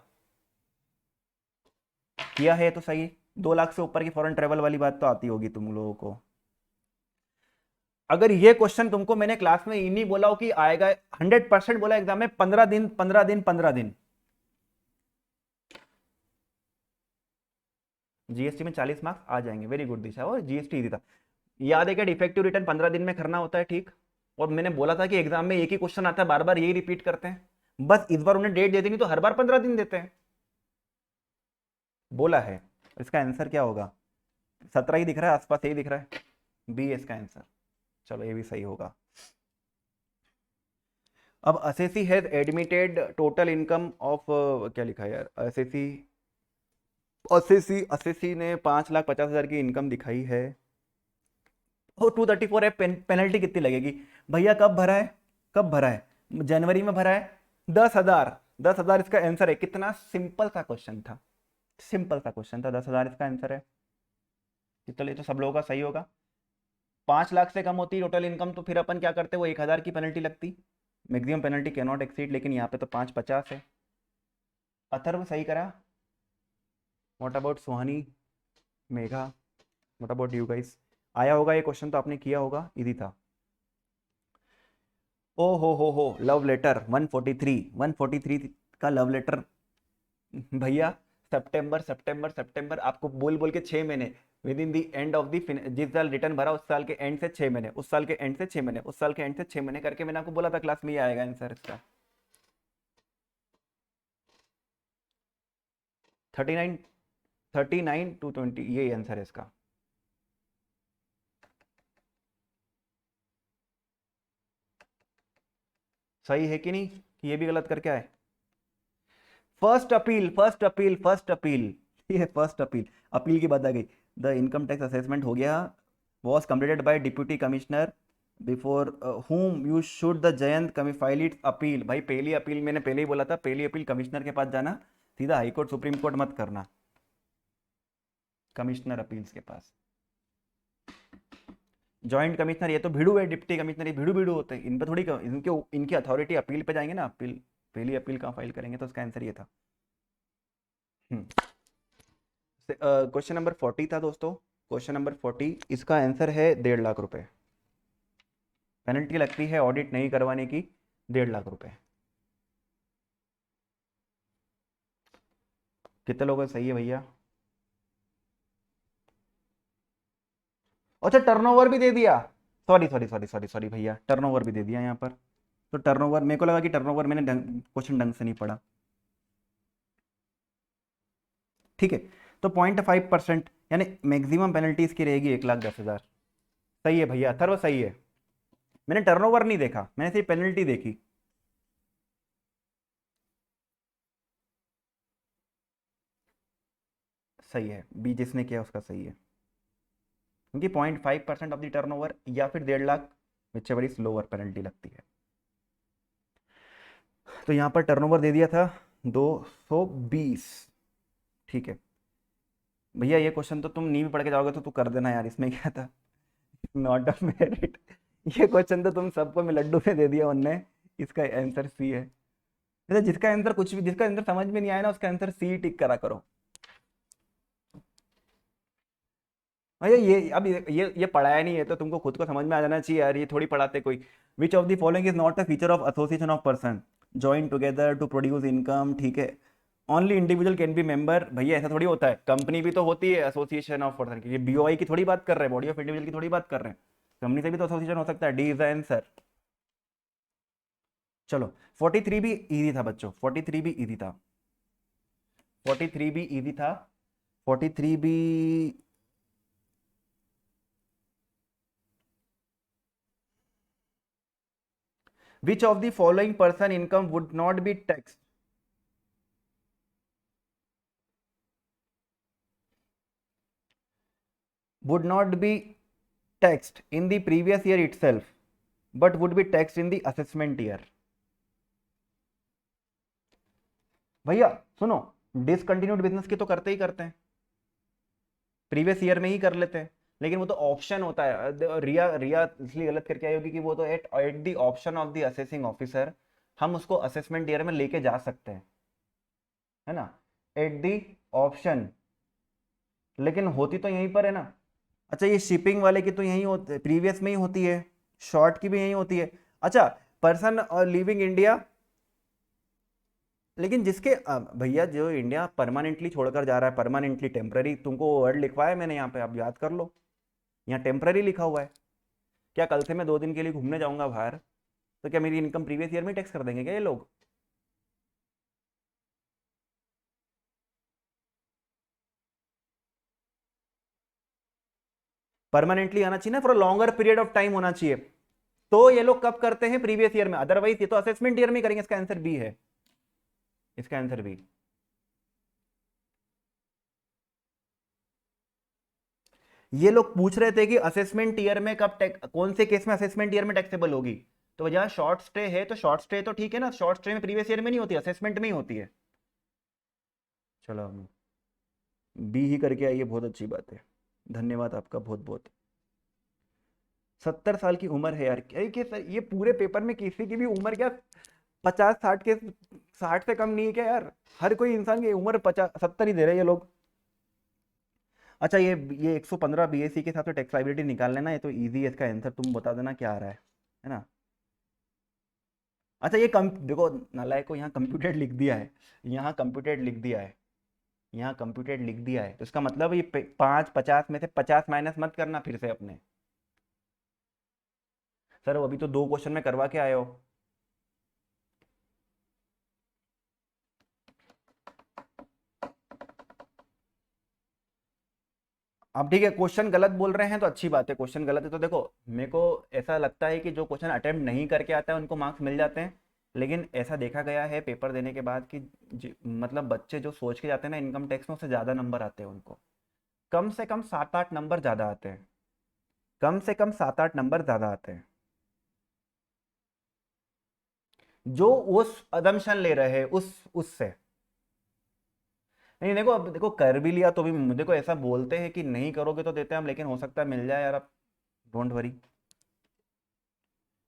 किया है तो सही। 2 लाख से ऊपर की फॉरेन ट्रेवल वाली बात तो आती होगी तुम लोगों को। अगर ये क्वेश्चन तुमको मैंने क्लास में ही नहीं बोला हो कि आएगा, 100% बोला एग्जाम में, 15 दिन 15 दिन 15 दिन। जीएसटी में 40 मार्क्स आ जाएंगे, वेरी गुड दिशा। और जीएसटी इजी था, याद है क्या? डिफेक्टिव रिटर्न 15 दिन में करना होता है, ठीक। और मैंने बोला था कि एग्जाम में एक ही क्वेश्चन आता है, बार बार यही रिपीट करते हैं। बस इस बार उन्हें डेट दे दी, नहीं तो हर बार 15 दिन देते हैं। बोला है। इसका आंसर क्या होगा? 17 ही दिख रहा है, आसपास यही दिख रहा है। बी है इसका आंसर। चलो ये भी सही होगा। अब assessee has admitted total income of, क्या लिखा है यार? असेसी असेसी असेसी ने 5,50,000 की इनकम दिखाई है। और 234 है। पेनल्टी कितनी लगेगी? भैया कब भरा है? कब भरा है? जनवरी में भरा है। 10,000। 10,000 इसका आंसर है। कितना सिंपल सा क्वेश्चन था, सिंपल सा क्वेश्चन था। 10,000 इसका आंसर है। चलिए तो सब लोगों का सही होगा। 5 लाख से कम होती टोटल इनकम तो फिर अपन क्या करते? वो 1,000 की पेनल्टी लगती। Maximum penalty can not exceed, लेकिन यहाँ पे तो 5,50 है। अथर्व सही करा। What about Sohani, Megha, what about you guys? आया होगा ये क्वेश्चन तो आपने किया होगा, इजी था। ओ हो, लव लेटर 143, 143 का लव लेटर। भैया सितंबर सितंबर सितंबर, आपको बोल बोल के 6 महीने, with in the end of the, जिस साल रिटर्न भरा उस साल के एंड से 6 महीने, उस साल के एंड से 6 महीने, उस साल के एंड से 6 महीने करके मैंने आपको बोला था क्लास में ये आएगा आंसर इसका। 39, 39 to 20, ये आंसर है इसका। सही है कि नहीं, ये भी गलत करके आए। First appeal, first appeal, first appeal, ये फर्स्ट अपील, अपील की बात आ गई। द इनकम टैक्स असेसमेंट हो गया, was completed by deputy commissioner before whom you should the Jayant कमी फाइल इट्स अपील। भाई पहली अपील मैंने पहले ही बोला था, पहली अपील कमिश्नर के पास जाना, सीधा हाई कोर्ट सुप्रीम कोर्ट मत करना, कमिश्नर अपील्स के पास। जॉइंट कमिश्नर ये तो भिड़ू है, डिप्टी कमिश्नर ये भिड़ू भिड़ू होते हैं, इन पे थोड़ी इनकी अथॉरिटी अपील पे जाएंगे ना, अपील पहली अपील कहाँ फाइल करेंगे, तो उसका आंसर ये था। क्वेश्चन नंबर 40 था दोस्तों, क्वेश्चन नंबर 40, इसका आंसर है 1.5 लाख रुपए। पेनल्टी लगती है ऑडिट नहीं करवाने की, 1.5 लाख रुपए। कितने लोगों का सही है भैया? अच्छा टर्नओवर भी दे दिया, sorry sorry sorry sorry sorry भैया, टर्नओवर भी दे दिया यहाँ पर। तो टर्नओवर, मेरे को लगा कि टर्नओवर मैंने क्वेश्चन ढंग से नहीं पढ़ा। ठीक है, तो 0.5% यानी मैक्सिमम पेनल्टी इसकी रहेगी 1,10,000। सही है भैया, अथर्व सही है। मैंने टर्नओवर नहीं देखा, मैंने सिर्फ पेनल्टी देखी। सही है, बी जिसने किया उसका सही है, क्योंकि 0.5% ऑफ द टर्नओवर या फिर 1.5 lakh, which ever is lower penalty लगती है। तो यहाँ पर टर्नओवर दे दिया था 220। ठीक है भैया, ये क्वेश्चन तो तुम नहीं भी पढ़ के जाओगे तो तू कर देना यार, इसमें क्या था, नॉट अ मेरिट। ये क्वेश्चन तो तुम सबको मैं लड्डू में दे दिया उनने, इसका आंसर सी है। अच्छा जिसका आंसर कुछ भी, जिसका आंसर समझ में नहीं आया ना, उसका आंसर सी टिक करा करो। भैया ये अब ये पढ़ाया नहीं है तो तुमको खुद को समझ में आ जाना चाहिए यार, ये थोड़ी पढ़ाते कोई। Which of the following is not a feature of association of person join together to produce income. ठीक है, only individual can be member, भैया ऐसा थोड़ी होता है, कंपनी भी तो होती है एसोसिएशन ऑफ पर्सन की, बीओआई की थोड़ी बात कर रहे हैं, बॉडी ऑफ इंडिविजुअल की थोड़ी बात कर रहे हैं, कंपनी से भी तो एसोसिएशन हो सकता है। D is answer. चलो 43 भी इजी था बच्चों, 43 भी इजी था, 43 भी इजी था, 43 भी। Which of the following person income would not be taxed? Would not be taxed in the previous year itself, but would be taxed in the assessment year. भैया सुनो, डिसकंटिन्यूड बिजनेस की तो करते ही करते हैं, प्रीवियस ईयर में ही कर लेते हैं, लेकिन वो तो ऑप्शन होता है। रिया रिया इसलिए गलत करके आई होगी कि वो तो at the option of the assessing officer, हम उसको असेसमेंट ईयर में लेके जा सकते हैं, है ना, एट द ऑप्शन, लेकिन होती तो यहीं पर है ना। अच्छा ये शिपिंग वाले की तो यही होती है, प्रीवियस में ही होती है, शॉर्ट की भी यही होती है। अच्छा पर्सन लिविंग इंडिया, लेकिन जिसके भैया जो इंडिया परमानेंटली छोड़कर जा रहा है, परमानेंटली, टेम्पररी, तुमको वर्ड लिखवाया मैंने यहाँ पे, आप याद कर लो, यहाँ टेम्पररी लिखा हुआ है। क्या कल से मैं 2 दिन के लिए घूमने जाऊंगा बाहर, तो क्या मेरी इनकम प्रीवियस ईयर में टैक्स कर देंगे क्या ये लोग? परमानेंटली आना चाहिए ना, for longer period of time होना चाहिए, तो ये लोग कब करते हैं, प्रीवियस ईयर में, अदरवाइज ये तो असेसमेंट ईयर में करेंगे। इसका आंसर बी है, इसका आंसर बी। ये लोग पूछ रहे थे कि असेसमेंट ईयर में कब कौन से केस में असेसमेंट ईयर में टैक्सेबल होगी, तो जहां शॉर्ट स्टे है तो शॉर्ट स्टे तो ठीक है ना, शॉर्ट स्टे में प्रीवियस ईयर में नहीं होती, असेसमेंट में ही होती है। चलो बी ही करके आइए, बहुत अच्छी बात है, धन्यवाद आपका बहुत बहुत। 70 साल की उम्र है यार, क्या ये पूरे पेपर में किसी की भी उम्र क्या 50-60 के, 60 से कम नहीं है क्या यार? हर कोई इंसान की उम्र 50-70 ही दे रहे हैं ये लोग। अच्छा ये 115 बीएससी के हिसाब से टैक्स लायबिलिटी निकाल लेना, ये तो इजी है, इसका आंसर तुम बता देना क्या आ रहा है ना। अच्छा ये कम देखो, नालायक को यहाँ कंप्यूटेड लिख दिया है, यहाँ कंप्यूटेड लिख दिया है, यहाँ कंप्यूटेड लिख दिया है, तो इसका मतलब ये 50 में से 50 माइनस मत करना फिर से अपने। सर वो अभी तो 2 क्वेश्चन में करवा के आए हो। अब ठीक है, क्वेश्चन गलत बोल रहे हैं तो अच्छी बात है, क्वेश्चन गलत है तो देखो, मेरे को ऐसा लगता है कि जो क्वेश्चन अटेम्प्ट नहीं करके आता है उनको मार्क्स मिल जाते हैं, लेकिन ऐसा देखा गया है पेपर देने के बाद कि मतलब बच्चे जो सोच के जाते हैं ना इनकम टैक्स में, उससे ज़्यादा नंबर आते हैं उनको, कम से कम 7-8 नंबर ज़्यादा आते हैं, कम से कम 7-8 नंबर ज़्यादा आते हैं, जो उस अदम्पशन ले रहे हैं उससे। नहीं देखो, अब देखो कर भी लिया तो भी देखो ऐसा बोलते हैं कि नहीं करोगे तो देते हैं हम, लेकिन हो सकता है मिल जाए यार, अब डोंट वरी।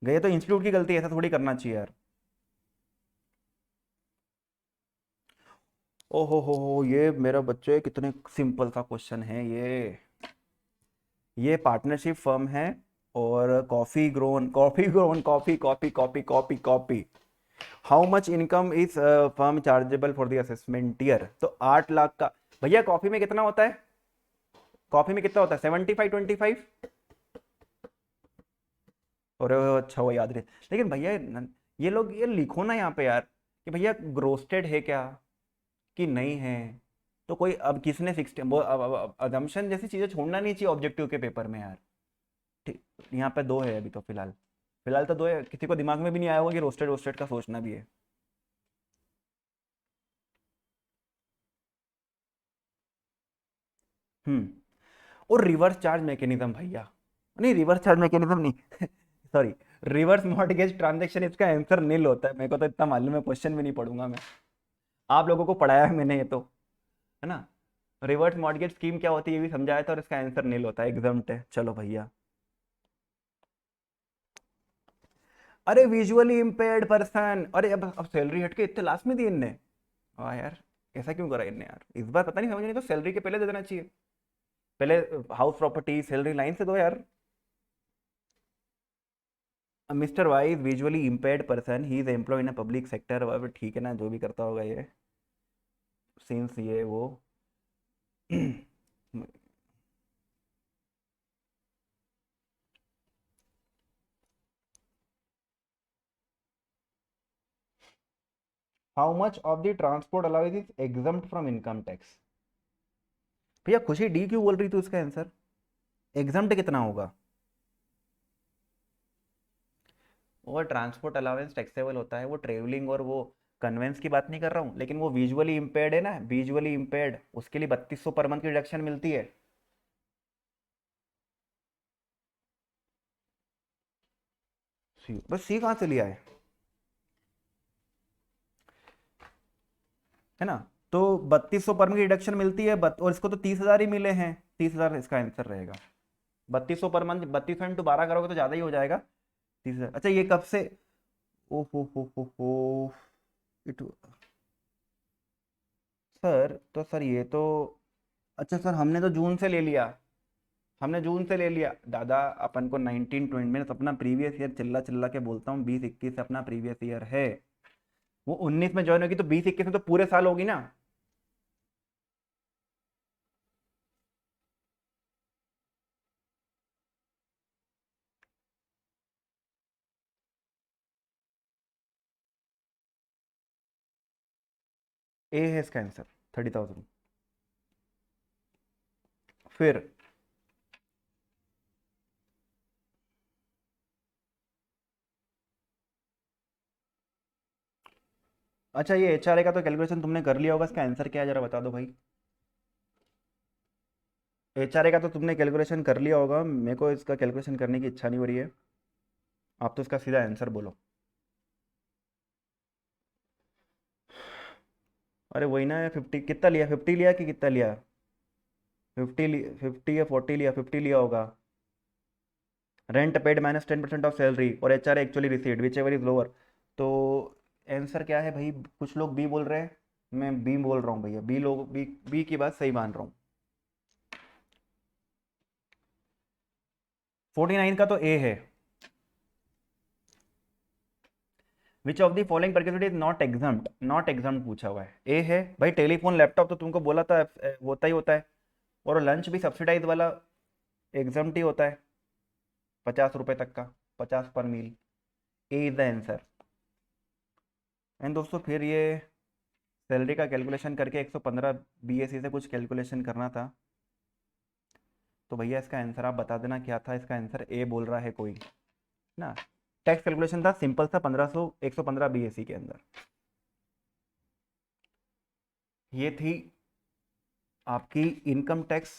गए तो इंस्टीट्यूट की गलती है, ऐसा थोड़ी करना चाहिए यार। ओहो हो, ये मेरा बच्चे कितने सिंपल सा क्वेश्चन है ये पार्टनरशिप फर्म है, और coffee grown coffee how much income is firm chargeable for the assessment year, तो 8 लाख का। भैया कॉफी में कितना होता है, कॉफी में कितना होता है, 75-25। और अच्छा वो याद रहे, लेकिन भैया ये लोग ये लिखो ना यहाँ पे यार कि भैया ग्रोस्टेड है क्या कि नहीं है, तो कोई अब किसने 60 वो अजम्पशन जैसी चीजें छोड़ना नहीं चाहिए ऑब्जेक्टिव के पेपर में यार। ठीक, यहाँ पे दो है अभी तो फिलहाल, फिलहाल तो दो है, किसी को दिमाग में भी नहीं आया होगा कि रोस्टेड रोस्टेड का सोचना भी है। हम्म। और रिवर्स चार्ज मैकेनिज्म भैया, नहीं रिवर्स चार्ज मैकेनिज्म नहीं सॉरी, रिवर्स मॉर्टगेज ट्रांजैक्शन, इसका आंसर नील होता है, मेरे को तो इतना मालूम है, क्वेश्चन भी नहीं पढ़ूंगा मैं, आप लोगों को पढ़ाया है मैंने ये तो, है ना। रिवर्स मॉर्टगेज स्कीम क्या होती है ये भी समझाया था, और इसका आंसर नील होता है, एग्जम्प्ट है, चलो भैया। अरे विजुअली इम्पेयर्ड पर्सन, अरे अब सैलरी हटके इतने लास्ट में दी इनने, वाह यार, ऐसा क्यों करा इनने यार, इस बार पता नहीं, समझ नहीं, तो सैलरी के पहले दे देना चाहिए, पहले हाउस प्रॉपर्टी सैलरी लाइन से दो यार। Mister Y is visually impaired person, he is employ in a public sector, ठीक है ना, जो भी करता होगा ये, सिंस ये वो how much of the transport allowance is exempt from income tax. भैया खुशी डी क्यों बोल रही थी उसका आंसर, एग्जम्प्ट कितना होगा। और ट्रांसपोर्ट अलाउंस टैक्सेबल होता है, वो ट्रेवलिंग और वो कन्वेंस की बात नहीं कर रहा हूँ, लेकिन वो विजुअली इम्पेयर्ड है ना, विजुअली इम्पेयर्ड, उसके लिए 3200 पर मंथ की डिडक्शन मिलती है। बस सी कहाँ से लिया है ना, तो 3200 पर मंथ की डिडक्शन मिलती है, और इसको तो 30,000 ही मिले हैं, 30,000 इसका आंसर रहेगा। 3200 पर मंथ, 3200 इंटू 12 करोगे तो ज्यादा ही हो जाएगा, 30,000। अच्छा ये कब से, ओ हो इट, सर तो सर ये तो, अच्छा सर हमने तो जून से ले लिया, हमने जून से ले लिया दादा, अपन को 1920 में अपना प्रीवियस ईयर चिल्ला चिल्ला के बोलता हूँ, 20-21 अपना प्रीवियस ईयर है, वो 19 में ज्वाइन होगी तो 20-21 में तो पूरे साल होगी ना। ए है इसका आंसर, 30,000। फिर अच्छा ये एचआरए का तो कैलकुलेशन तुमने कर लिया होगा, इसका आंसर क्या है जरा बता दो भाई। एचआरए का तो तुमने कैलकुलेशन कर लिया होगा, मेरे को इसका कैलकुलेशन करने की इच्छा नहीं हो रही है, आप तो इसका सीधा आंसर बोलो। अरे वही ना, 50 कितना लिया, 50 लिया कि कितना लिया, 50 या 40 लिया, 50 लिया होगा। Rent paid minus 10% of salary, और H R actually received whichever is lower, तो आंसर क्या है भाई, कुछ लोग बी बोल रहे हैं, मैं बी बोल रहा हूँ भैया, बी लोग बी, बी की बात सही मान रहा हूँ। 49 का तो ए है, which of the following perquisite is not exempted, not exempted पूछा हुआ है, ए है भाई, टेलीफोन लैपटॉप तो तुमको बोला था होता ही होता है, और लंच भी सब्सिडाइज वाला एग्जाम्ड ही होता है, 50 रुपए तक का, 50 पर मील, ए इज द आंसर। एंड दोस्तों फिर ये सैलरी का कैलकुलेशन करके 115 बीएससी से कुछ कैलकुलेशन करना था, तो भैया इसका आंसर आप बता देना क्या था। इसका आंसर ए बोल रहा है कोई ना। टैक्स कैलकुलेशन था सिंपल सा, 115 बीएससी के अंदर। ये थी आपकी इनकम टैक्स।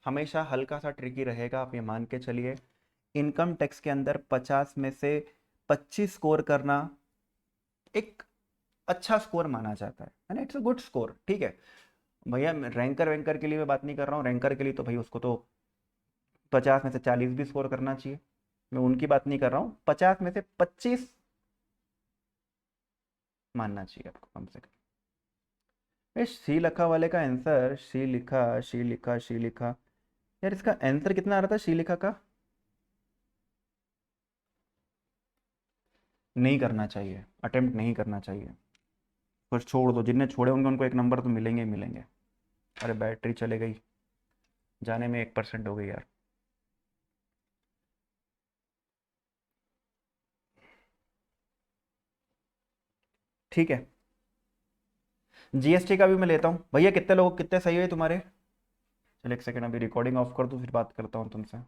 हमेशा हल्का सा ट्रिकी रहेगा, आप ये मान के चलिए। इनकम टैक्स के अंदर 50 में से 25 स्कोर करना एक अच्छा स्कोर माना जाता है ना, इट्स अ गुड स्कोर। ठीक है भैया, रैंकर वैंकर के लिए मैं बात नहीं कर रहा हूँ। रैंकर के लिए तो भाई उसको तो 50 में से 40 भी स्कोर करना चाहिए, मैं उनकी बात नहीं कर रहा हूँ। 50 में से 25 मानना चाहिए आपको कम से कम। शी लिखा वाले का आंसर, शी लिखा शी लिखा शी लिखा, यार इसका आंसर कितना आ रहा था शी लिखा का? नहीं करना चाहिए, अटेम्प्ट नहीं करना चाहिए, बस छोड़ दो। जिनने छोड़े होंगे उनको एक नंबर तो मिलेंगे ही मिलेंगे। अरे बैटरी चले गई, जाने में 1% हो गई यार। ठीक है, जीएसटी का भी मैं लेता हूँ भैया। कितने लोग, कितने सही हुए तुम्हारे? चलो एक सेकंड, अभी रिकॉर्डिंग ऑफ कर दूँ, फिर बात करता हूँ तुमसे।